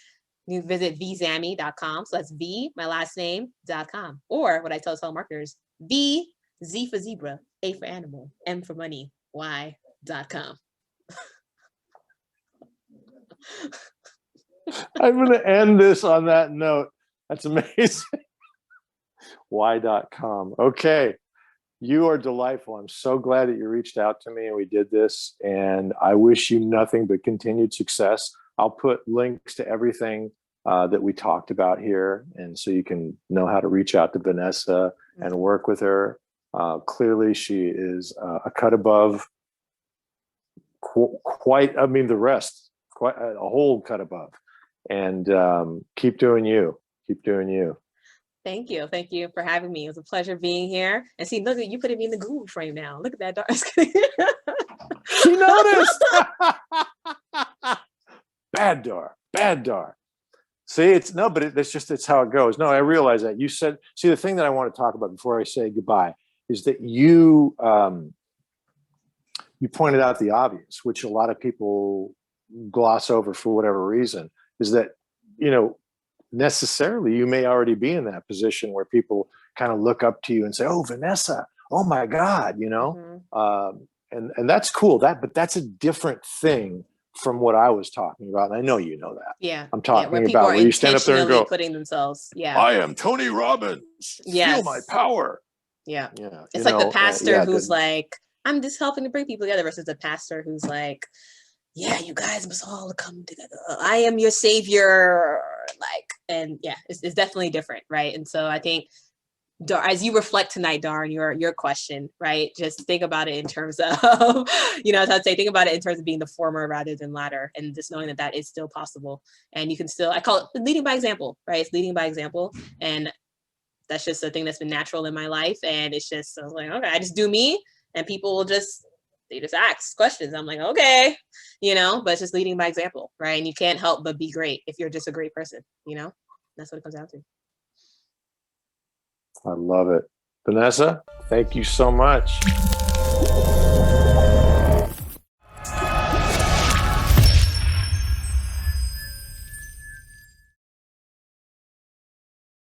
you visit vzamy.com. So that's V, my last name.com. Or what I tell telemarketers, V, Z for zebra, A for animal, M for money, Y.com. I'm going to end this on that note. That's amazing. Y.com. Okay. You are delightful. I'm so glad that you reached out to me and we did this. And I wish you nothing but continued success. I'll put links to everything that we talked about here. And so you can know how to reach out to Vanessa and work with her. Clearly, she is a cut above the rest, quite a whole cut above. And keep doing you. Keep doing you. Thank you. Thank you for having me. It was a pleasure being here. And see, look, you put me in the Google frame now. Look at that dark skin. She noticed. Bad Dar. See, it's how it goes. No, I realize that. You said, see, the thing that I want to talk about before I say goodbye is that you pointed out the obvious, which a lot of people gloss over for whatever reason, is that, necessarily you may already be in that position where people kind of look up to you and say, oh, Vanessa, oh my God, and that's cool. But that's a different thing from what I was talking about. And I know you know that. Yeah. I'm talking about where you stand up there and go, putting themselves. Yeah. I am Tony Robbins. Yes. Feel my power. Yeah. It's like the pastor who's like, I'm just helping to bring people together versus the pastor who's like, yeah, you guys must all come together. I am your savior. It's definitely different. Right. And so I think, Dar, as you reflect tonight, Dar, on your question, right? Just think about it in terms of, as I'd say, think about it in terms of being the former rather than latter, and just knowing that is still possible. And you can still, I call it leading by example, right? It's leading by example. And that's just a thing that's been natural in my life. And it's just, I was like, okay, I just do me and people will just they just ask questions. I'm like, okay, but it's just leading by example, right? And you can't help but be great if you're just a great person, That's what it comes down to. I love it. Vanessa, thank you so much.